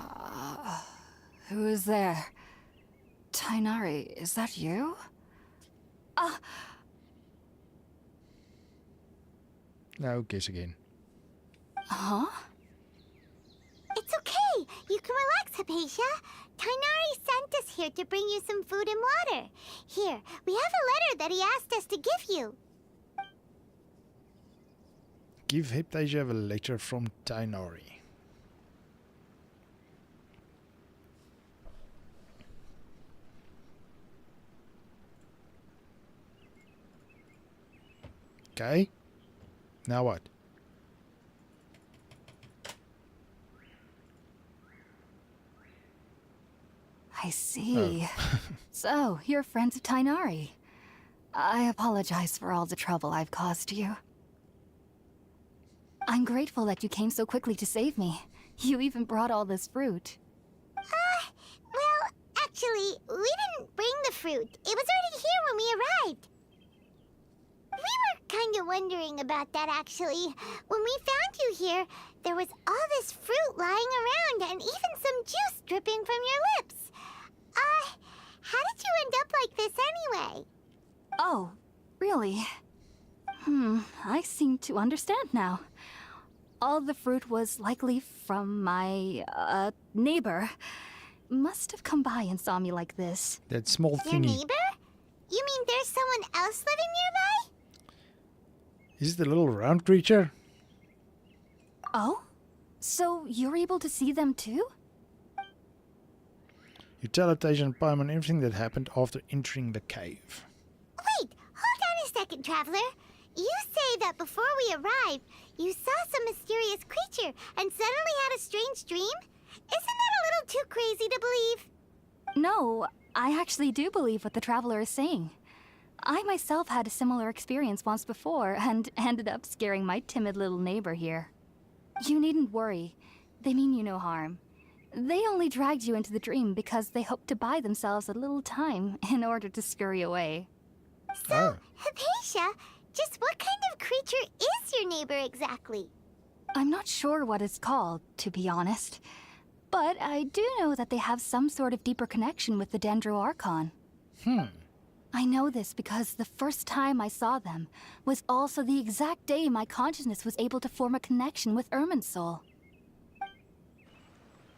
Who is there? Tainari, is that you? Now guess again. Huh? It's okay. You can relax, Hypatia. Tainari sent us here to bring you some food and water. Here, we have a letter that he asked us to give you. Give Hypatia a letter from Tainari. Okay. Now what? I see. So, you're friends of Tainari. I apologize for all the trouble I've caused you. I'm grateful that you came so quickly to save me. You even brought all this fruit. Well, actually, we didn't bring the fruit. It was already here when we arrived. We were kind of wondering about that, actually. When we found you here, there was all this fruit lying around and even some juice dripping from your lips. How did you end up like this anyway? Oh, really? I seem to understand now. All the fruit was likely from my, neighbor. Must have come by and saw me like this. That small Your thingy. neighbor? You mean there's someone else living nearby? Is it the little round creature? Oh? So you're able to see them too? You tell Hypatia and Paimon everything that happened after entering the cave. second, Traveler. You say that before we arrived, you saw some mysterious creature and suddenly had a strange dream? Isn't that a little too crazy to believe? No, I actually do believe what the Traveler is saying. I myself had a similar experience once before and ended up scaring my timid little neighbor here. You needn't worry. They mean you no harm. They only dragged you into the dream because they hoped to buy themselves a little time in order to scurry away. So, Hypatia, just what kind of creature is your neighbor exactly? I'm not sure what it's called, to be honest. But I do know that they have some sort of deeper connection with the Dendro Archon. I know this because the first time I saw them was also the exact day my consciousness was able to form a connection with Irminsul.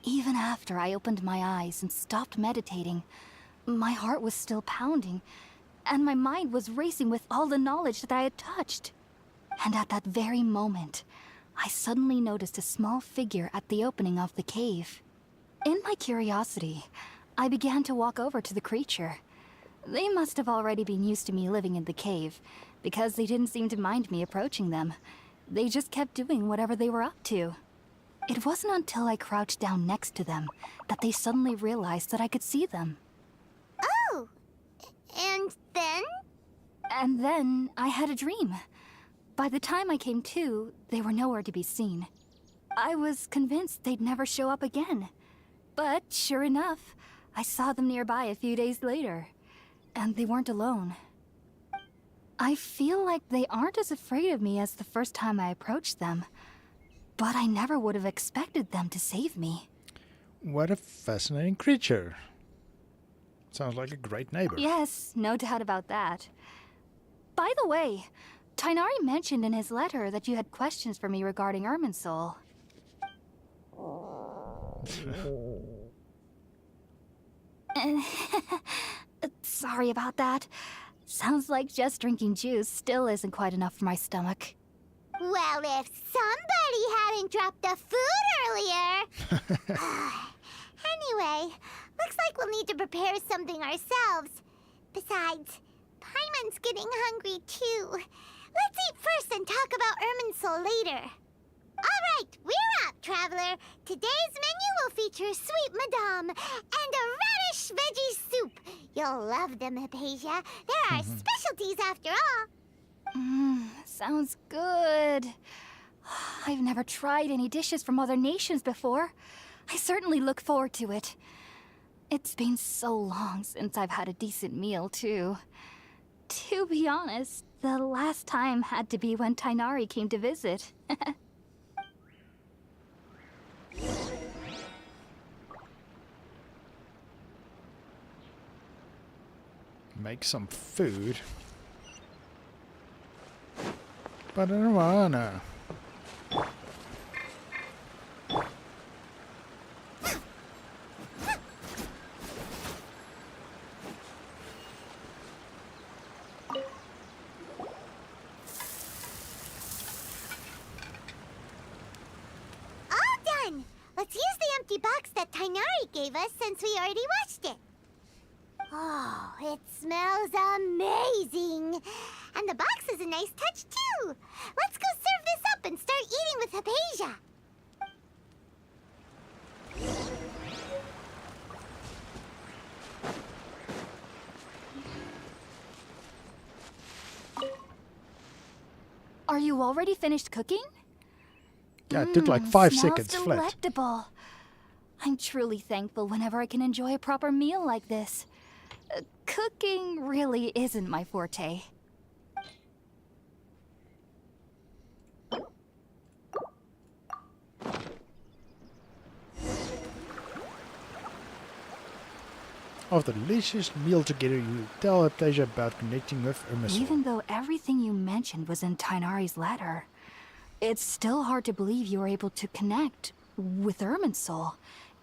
Even after I opened my eyes and stopped meditating, my heart was still pounding, and my mind was racing with all the knowledge that I had touched. And at that very moment, I suddenly noticed a small figure at the opening of the cave. In my curiosity, I began to walk over to the creature. They must have already been used to me living in the cave, because they didn't seem to mind me approaching them. They just kept doing whatever they were up to. It wasn't until I crouched down next to them that they suddenly realized that I could see them. Oh, and then? And then I had a dream. By the time I came to, they were nowhere to be seen. I was convinced they'd never show up again. But sure enough, I saw them nearby a few days later. And they weren't alone. I feel like they aren't as afraid of me as the first time I approached them. But I never would have expected them to save me. What a fascinating creature. Sounds like a great neighbor. Yes, no doubt about that. By the way, Tighnari mentioned in his letter that you had questions for me regarding Irminsul. Sorry about that. Sounds like just drinking juice still isn't quite enough for my stomach. Well, if somebody hadn't dropped the food earlier... Anyway, looks like we'll need to prepare something ourselves. Besides, Paimon's getting hungry too. Let's eat first and talk about Irminsul later. All right, we're up, Traveler. Today's menu will feature sweet madame and a radish veggie soup. You'll love them, Hypatia. They're our specialties after all. Sounds good. I've never tried any dishes from other nations before. I certainly look forward to it. It's been so long since I've had a decent meal, too. To be honest, the last time had to be when Tighnari came to visit. Make some food. But Nirvana. Let's use the empty box that Tighnari gave us since we already watched it. Oh, it smells amazing. And the box is a nice touch, too. Let's go serve this up and start eating with Hypatia. Are you already finished cooking? Yeah, it took like 5 smells seconds flat. delectable. I'm truly thankful whenever I can enjoy a proper meal like this. Cooking really isn't my forte. After a delicious meal together, you tell Hypatia about connecting with Irminsul. Even though everything you mentioned was in Tighnari's letter, it's still hard to believe you were able to connect with Irminsul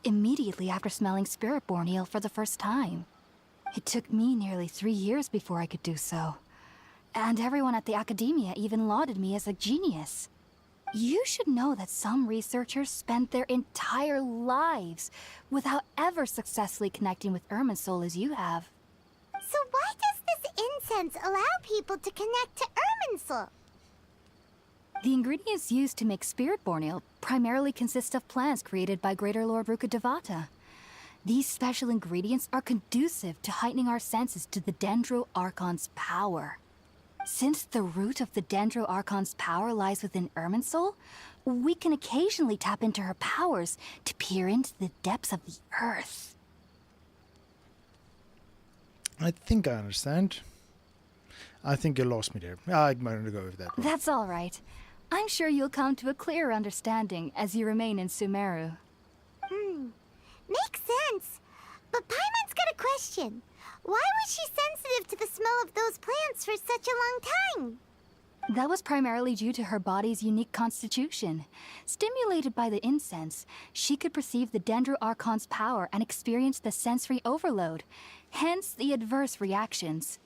immediately after smelling Spiritborn eel for the first time. It took me nearly 3 years before I could do so. And everyone at the academia even lauded me as a genius. You should know that some researchers spend their entire lives without ever successfully connecting with Irminsul as you have. So why does this incense allow people to connect to Irminsul? The ingredients used to make spirit-born ale primarily consist of plants created by Greater Lord Rukkhadevata. These special ingredients are conducive to heightening our senses to the Dendro Archon's power. Since the root of the Dendro Archon's power lies within Irminsul, we can occasionally tap into her powers to peer into the depths of the earth. I think I understand. I think you lost me there. I'm going to go with that one. That's all right. I'm sure you'll come to a clearer understanding as you remain in Sumeru. Makes sense. But Paimon's got a question. Why was she sensitive to the smell of those plants for such a long time? That was primarily due to her body's unique constitution. Stimulated by the incense, she could perceive the Dendro Archon's power and experience the sensory overload, hence the adverse reactions.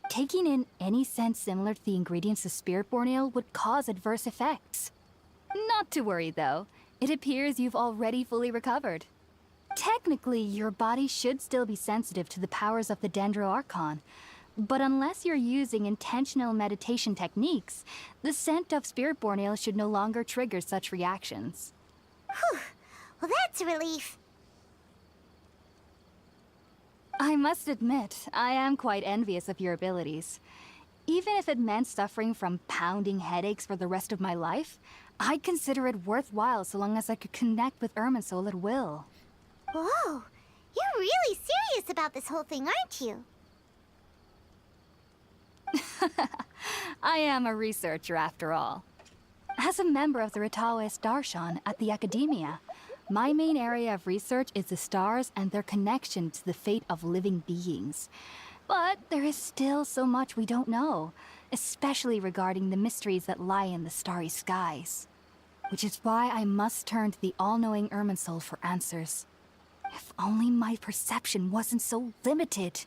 Taking in any scent similar to the ingredients of Spirit-born Ale would cause adverse effects. Not to worry, though. It appears you've already fully recovered. Technically, your body should still be sensitive to the powers of the Dendro Archon, but unless you're using intentional meditation techniques, the scent of Spirit-born Ale should no longer trigger such reactions. Whew. Well, that's a relief. I must admit, I am quite envious of your abilities. Even if it meant suffering from pounding headaches for the rest of my life, I'd consider it worthwhile so long as I could connect with Irminsul at will. Whoa, you're really serious about this whole thing, aren't you? I am a researcher after all. As a member of the Ritaoist Darshan at the Academia, my main area of research is the stars and their connection to the fate of living beings. But there is still so much we don't know, especially regarding the mysteries that lie in the starry skies. Which is why I must turn to the all-knowing Irminsul for answers. If only my perception wasn't so limited.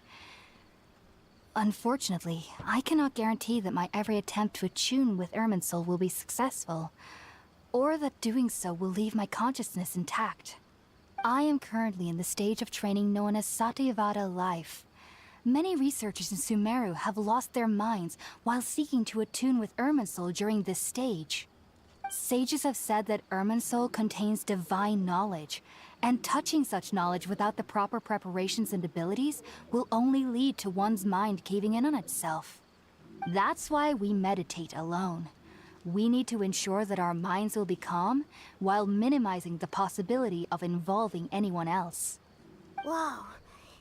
Unfortunately, I cannot guarantee that my every attempt to attune with Irminsul will be successful, or that doing so will leave my consciousness intact. I am currently in the stage of training known as Satyavada life. Many researchers in Sumeru have lost their minds while seeking to attune with Irminsul during this stage. Sages have said that Irminsul contains divine knowledge, and touching such knowledge without the proper preparations and abilities will only lead to one's mind caving in on itself. That's why we meditate alone. We need to ensure that our minds will be calm while minimizing the possibility of involving anyone else. Whoa,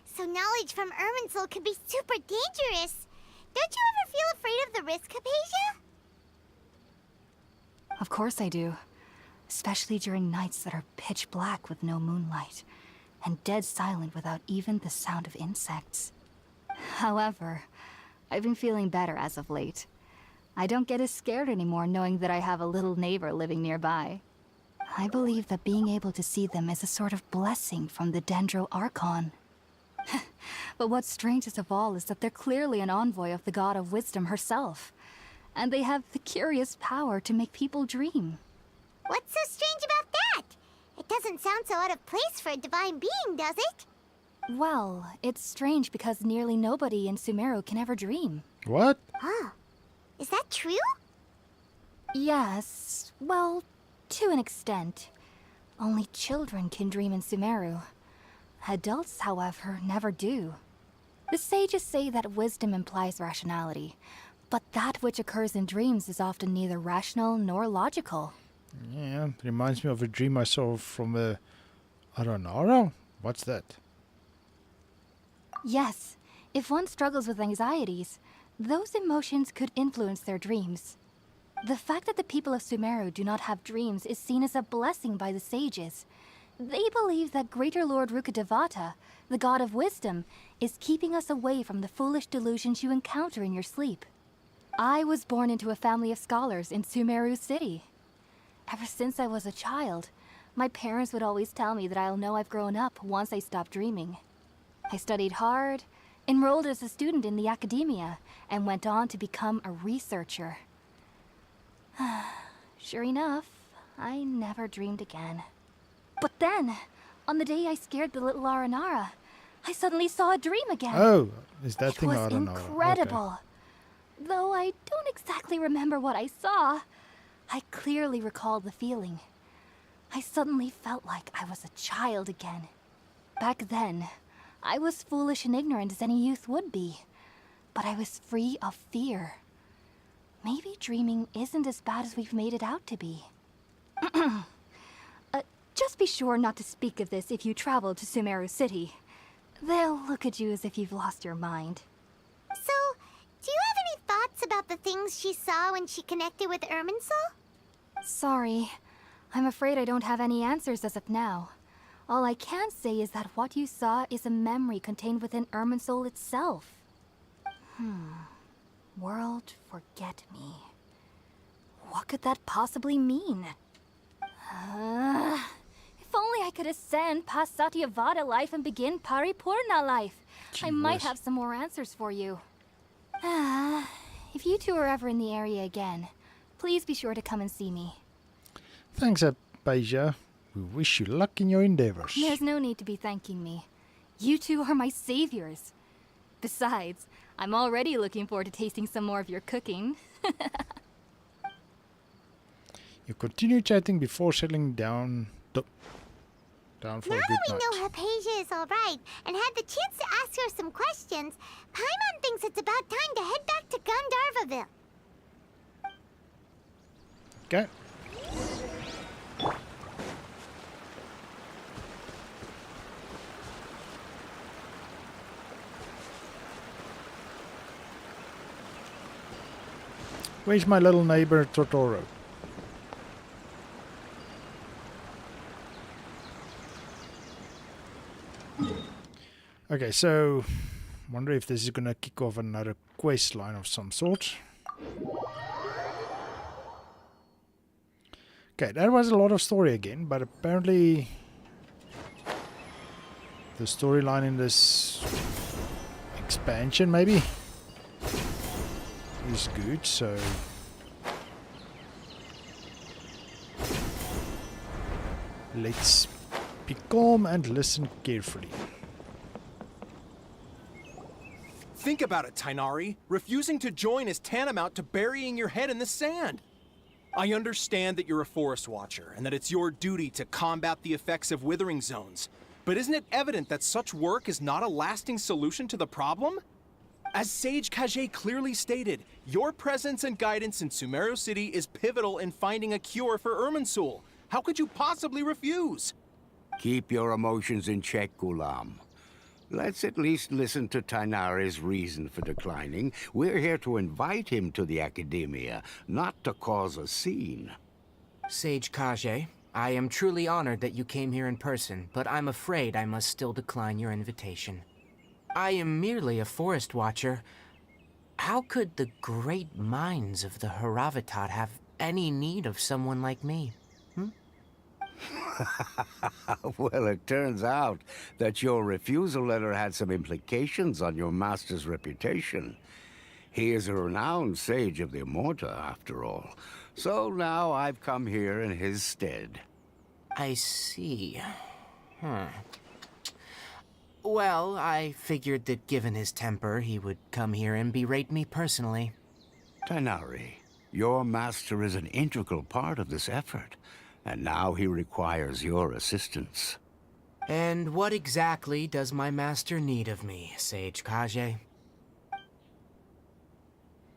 so knowledge from Irminsul can be super dangerous. Don't you ever feel afraid of the risk, Hypatia? Of course I do. Especially during nights that are pitch black with no moonlight, and dead silent without even the sound of insects. However, I've been feeling better as of late. I don't get as scared anymore knowing that I have a little neighbor living nearby. I believe that being able to see them is a sort of blessing from the Dendro Archon. But what's strangest of all is that they're clearly an envoy of the God of Wisdom herself, and they have the curious power to make people dream. What's so strange about that? It doesn't sound so out of place for a divine being, does it? Well, it's strange because nearly nobody in Sumeru can ever dream. What? Huh. Is that true? Yes, well, to an extent. Only children can dream in Sumeru. Adults, however, never do. The sages say that wisdom implies rationality, but that which occurs in dreams is often neither rational nor logical. Yeah, it reminds me of a dream I saw from Aurora. What's that? Yes, if one struggles with anxieties, those emotions could influence their dreams. The fact that the people of Sumeru do not have dreams is seen as a blessing by the sages. They believe that Greater Lord Rukkhadevata, the God of Wisdom, is keeping us away from the foolish delusions you encounter in your sleep. I was born into a family of scholars in Sumeru City. Ever since I was a child, my parents would always tell me that I'll know I've grown up once I stop dreaming. I studied hard, enrolled as a student in the Academia, and went on to become a researcher. Sure enough, I never dreamed again. But then, on the day I scared the little Aranara, I suddenly saw a dream again. Oh, is that It thing was out on Aurora? incredible. Though I don't exactly remember what I saw, I clearly recall the feeling. I suddenly felt like I was a child again. Back then, I was foolish and ignorant as any youth would be, but I was free of fear. Maybe dreaming isn't as bad as we've made it out to be. Just be sure not to speak of this if you travel to Sumeru City. They'll look at you as if you've lost your mind. So, do you have any thoughts about the things she saw when she connected with Irminsul? Sorry. I'm afraid I don't have any answers as of now. All I can say is that what you saw is a memory contained within Irminsul itself. World forget me. What could that possibly mean? If only I could ascend past Satyavada life and begin Paripurna life. I might have some more answers for you. If you two are ever in the area again, please be sure to come and see me. Thanks, Apasia. We wish you luck in your endeavors. There's no need to be thanking me. You two are my saviors. Besides, I'm already looking forward to tasting some more of your cooking. You continue chatting before settling down for Now a good that we night. know Hypatia is alright and had the chance to ask her some questions, Paimon thinks it's about time to head back to Gandharvaville. Okay. Where's my little neighbor Totoro? Okay, so wonder if this is gonna kick off another quest line of some sort. Okay, that was a lot of story again, but apparently the storyline in this expansion maybe is good, so let's be calm and listen carefully. Think about it, Tainari. Refusing to join is tantamount to burying your head in the sand. I understand that you're a forest watcher and that it's your duty to combat the effects of withering zones. But isn't it evident that such work is not a lasting solution to the problem? As Sage Kage clearly stated, your presence and guidance in Sumeru City is pivotal in finding a cure for Irminsul. How could you possibly refuse? Keep your emotions in check, Ghulam. Let's at least listen to Tainari's reason for declining. We're here to invite him to the Academia, not to cause a scene. Sage Kage, I am truly honored that you came here in person, but I'm afraid I must still decline your invitation. I am merely a forest watcher. How could the great minds of the Haravatat have any need of someone like me? Well, it turns out that your refusal letter had some implications on your master's reputation. He is a renowned sage of the Immorta, after all. So now I've come here in his stead. I see. Well, I figured that given his temper, he would come here and berate me personally. Tainari, your master is an integral part of this effort. And now he requires your assistance. And what exactly does my master need of me, Sage Kage?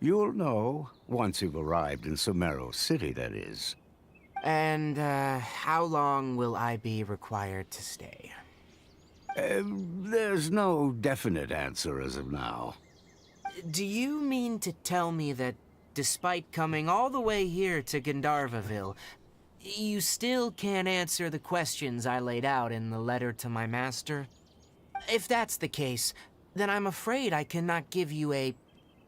You'll know once you've arrived in Sumeru City, that is. And, how long will I be required to stay? There's no definite answer as of now. Do you mean to tell me that, despite coming all the way here to Gandharvaville, you still can't answer the questions I laid out in the letter to my master? If that's the case, then I'm afraid I cannot give you a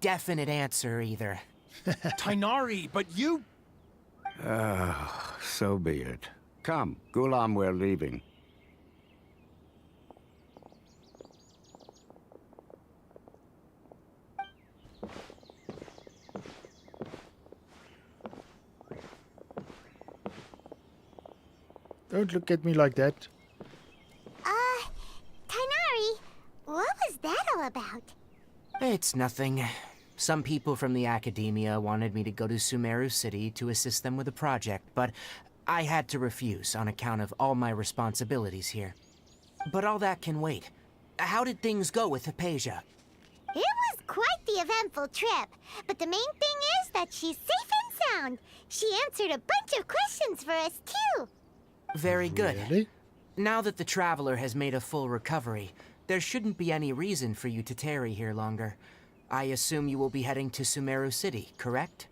definite answer either. Tainari, but you... So be it. Come, Ghulam, we're leaving. Don't look at me like that. Tainari, about? It's nothing. Some people from the academia wanted me to go to Sumeru City to assist them with a project, but I had to refuse on account of all my responsibilities here. But all that can wait. How did things go with Hypatia? It was quite the eventful trip, but the main thing is that she's safe and sound. She answered a bunch of questions for us, too. Very good. Really? Now that the Traveler has made a full recovery, there shouldn't be any reason for you to tarry here longer. I assume you will be heading to Sumeru City, correct?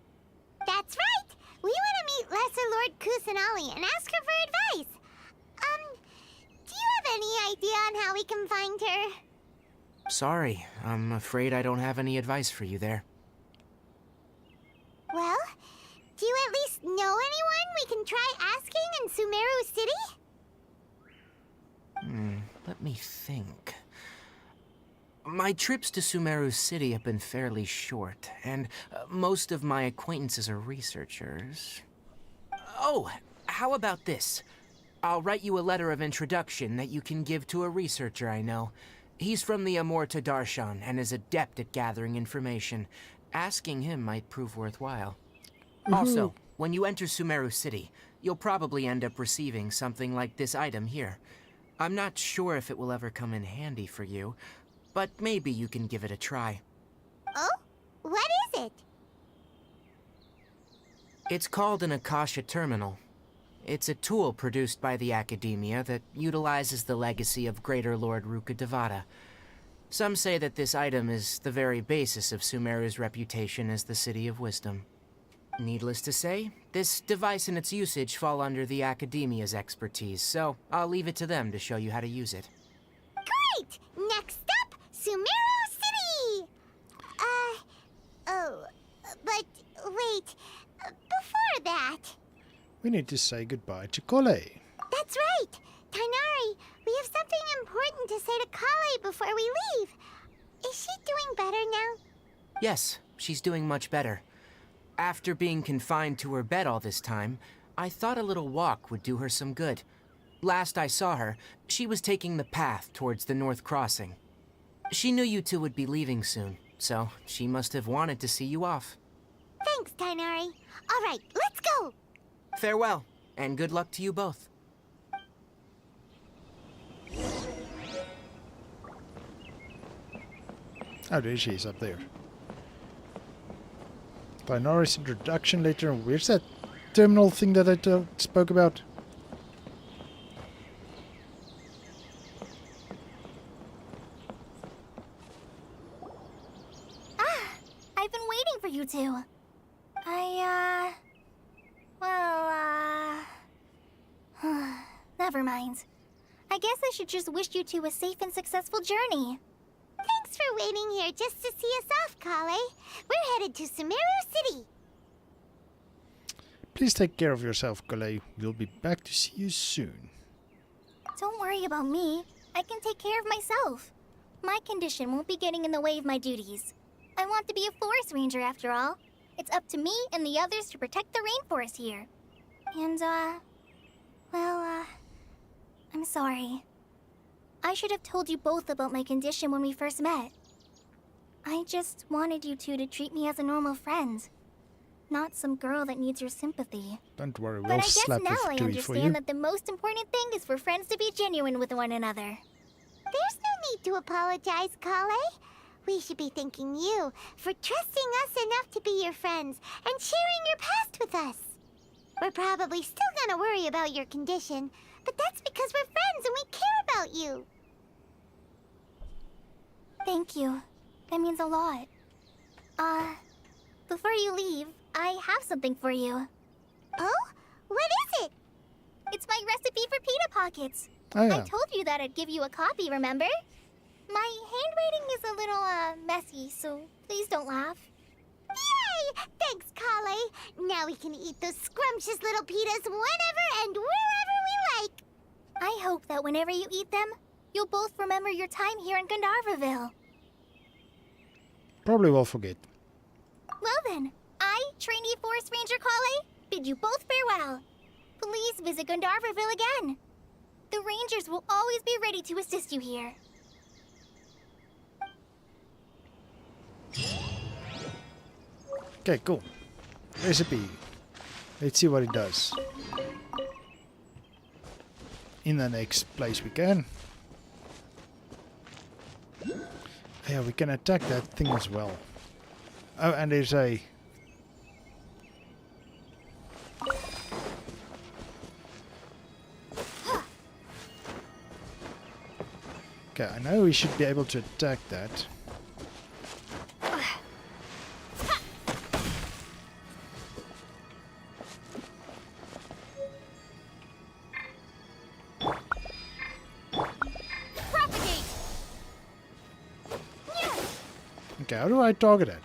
That's right! We want to meet Lesser Lord Kusanali and ask her for advice. Do you have any idea on how we can find her? Sorry, I'm afraid I don't have any advice for you there. Well, do you at least know anyone we can try asking in Sumeru City? Let me think. My trips to Sumeru City have been fairly short, and most of my acquaintances are researchers. Oh, how about this? I'll write you a letter of introduction that you can give to a researcher I know. He's from the Amorta Darshan and is adept at gathering information. Asking him might prove worthwhile. Also, when you enter Sumeru City, you'll probably end up receiving something like this item here. I'm not sure if it will ever come in handy for you, but maybe you can give it a try. Oh? What is it? It's called an Akasha Terminal. It's a tool produced by the Academia that utilizes the legacy of Greater Lord Rukkhadevata. Some say that this item is the very basis of Sumeru's reputation as the City of Wisdom. Needless to say, this device and its usage fall under the Academia's expertise, so I'll leave it to them to show you how to use it. Great! Next up, Sumeru City! But wait, before that... We need to say goodbye to Kole. That's right! Tainari, we have something important to say to Kale before we leave. Is she doing better now? Yes, she's doing much better. After being confined to her bed all this time, I thought a little walk would do her some good. Last I saw her, she was taking the path towards the North Crossing. She knew you two would be leaving soon, so she must have wanted to see you off. Thanks, Tainari. All right, let's go! Farewell, and good luck to you both. Oh, there she is up there. Tainari's introduction later. Where's that terminal thing that I spoke about? I've been waiting for you two. Never mind. I guess I should just wish you two a safe and successful journey. Thanks for waiting here just to see us off, Kale. We're headed to Sumeru City. Please take care of yourself, Kole. We'll be back to see you soon. Don't worry about me. I can take care of myself. My condition won't be getting in the way of my duties. I want to be a forest ranger after all. It's up to me and the others to protect the rainforest here. And, I'm sorry. I should have told you both about my condition when we first met. I just wanted you two to treat me as a normal friend. Not some girl that needs your sympathy. Don't worry, But we'll I guess slap now the I Tui for you. understand that the most important thing is for friends to be genuine with one another. There's no need to apologize, Kale. We should be thanking you for trusting us enough to be your friends and sharing your past with us. We're probably still gonna worry about your condition, but that's because we're friends and we care about you. Thank you. That means a lot. Before you leave, I have something for you. Oh? What is it? It's my recipe for pita pockets. Oh, yeah. I told you that I'd give you a copy, remember? My handwriting is a little, messy, so please don't laugh. Yay! Thanks, Kale. Now we can eat those scrumptious little pitas whenever and wherever we like. I hope that whenever you eat them, you'll both remember your time here in Gandharvaville. Probably will forget. Well then, I, trainee Forest Ranger Kale, bid you both farewell. Please visit Gandharvaville again. The Rangers will always be ready to assist you here. Okay, cool. Recipe. Let's see what it does. In the next place we can. Yeah, we can attack that thing as well. Oh, and there's a... Okay, I know we should be able to attack that. Okay, how do I target it?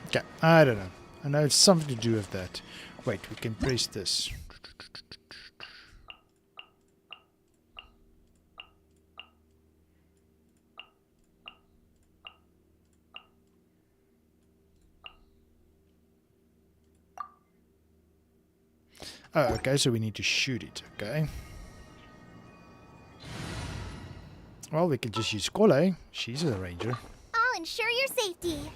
Okay, I don't know. I know it's something to do with that. Wait, we can press this. Oh, okay, so we need to shoot it, okay. Well, we can just use Kole. She's a ranger. I'll ensure your safety.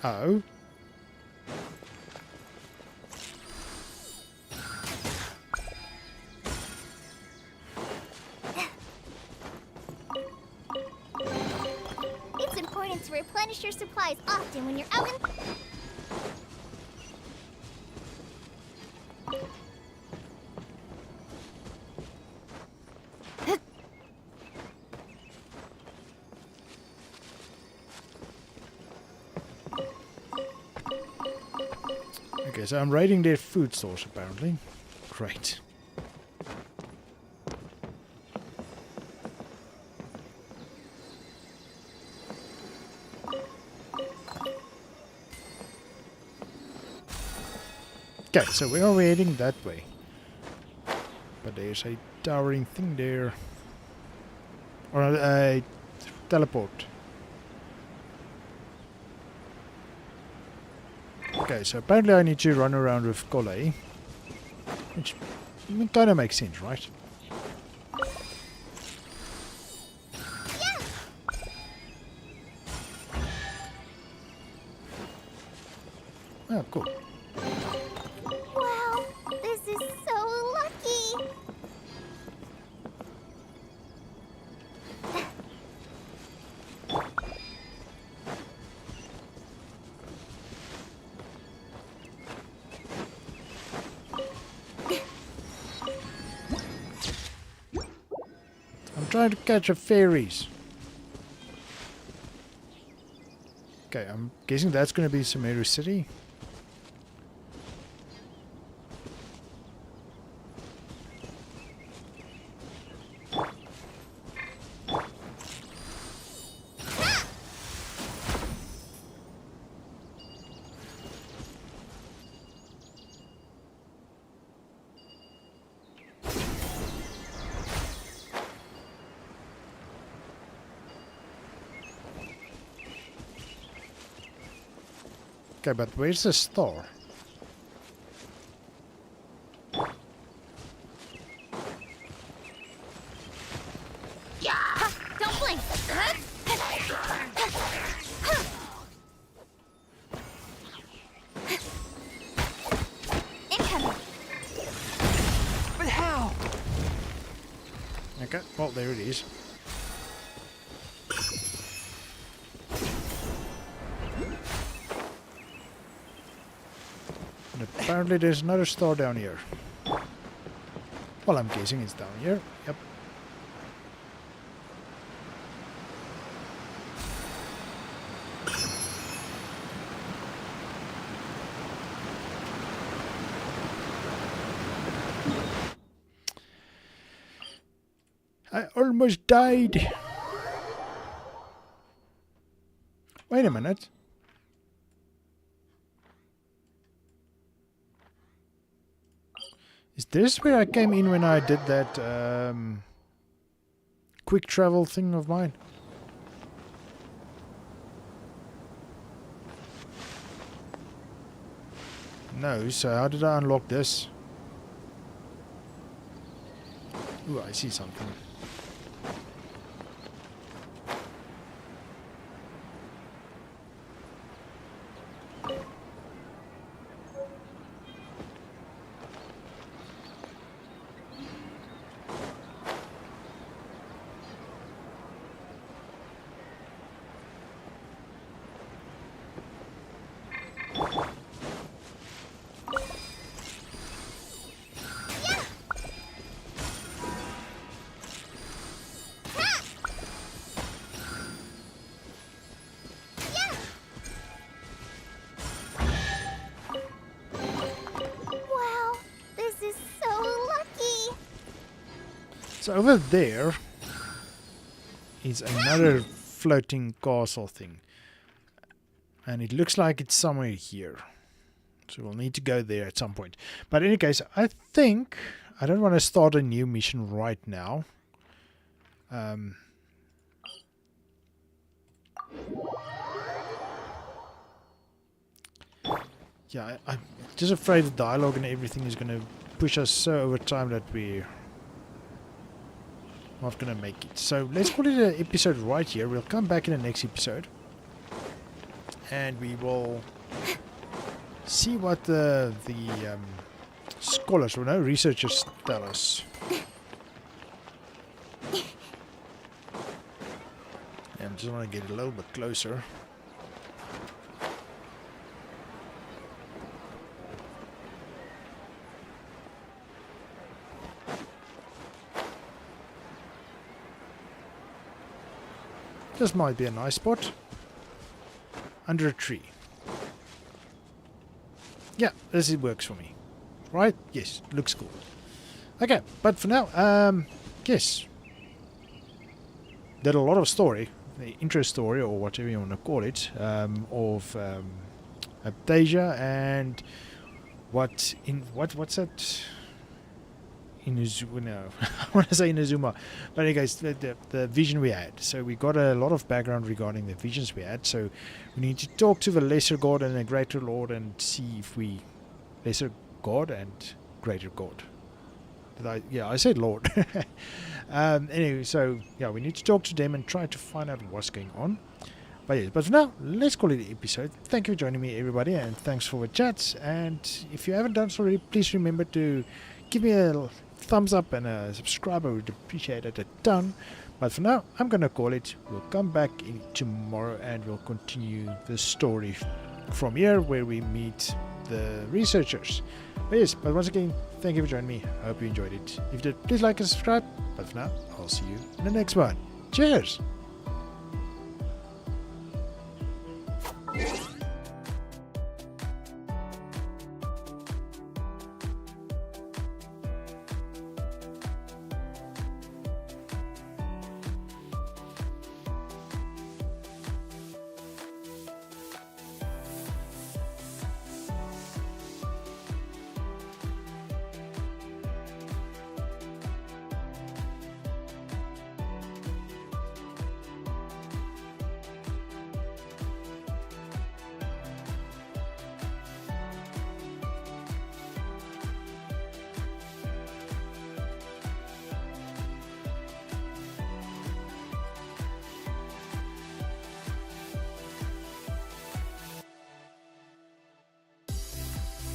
Oh. It's important to replenish your supplies often when you're out in... Okay, so I'm raiding their food source apparently. Great. Okay, so we are heading that way. But there's a towering thing there. Or a teleport. Okay, so apparently I need to run around with Kole. Which kind of makes sense, right? Oh, cool. Wow, this is so lucky. I'm trying to catch a fairies. Okay, I'm guessing that's going to be Sumeru City. Okay, but where's the star? Don't blink. Incoming. But how? Okay, well, there it is. And apparently there's another star down here. Well, I'm guessing it's down here. Yep. I almost died. Wait a minute. Is this where I came in when I did that quick travel thing of mine? No, so how did I unlock this? Ooh, I see something. So over there is another floating castle thing. And it looks like it's somewhere here. So we'll need to go there at some point. But in any case, I think I don't want to start a new mission right now. Yeah, I'm just afraid the dialogue and everything is going to push us so over time that we're not going to make it. So let's call it an episode right here. We'll come back in the next episode. And we will see what the scholars, or no, researchers tell us. And I just want to get a little bit closer. This might be a nice spot. Under a tree. Yeah, this works for me. Right? Yes, looks cool. Okay, but for now, yes. Did a lot of story, the intro story, or whatever you want to call it, of Aptasia and what's that? Inazuma, no, I want to say Inazuma, but anyways, the vision we had. So we got a lot of background regarding the visions we had. So we need to talk to the lesser god and the greater lord and see if we lesser god and greater god. I said lord. Anyway, so yeah, we need to talk to them and try to find out what's going on. But yeah, but for now, let's call it the episode. Thank you for joining me, everybody, and thanks for the chats. And if you haven't done so already, please remember to give me a thumbs up and a subscribe. I would appreciate it a ton. But for now, I'm gonna call it. We'll come back in tomorrow and we'll continue the story from here where we meet the researchers. But yes, but once again, thank you for joining me. I hope you enjoyed it. If you did, please like and subscribe. But for now, I'll see you in the next one. Cheers!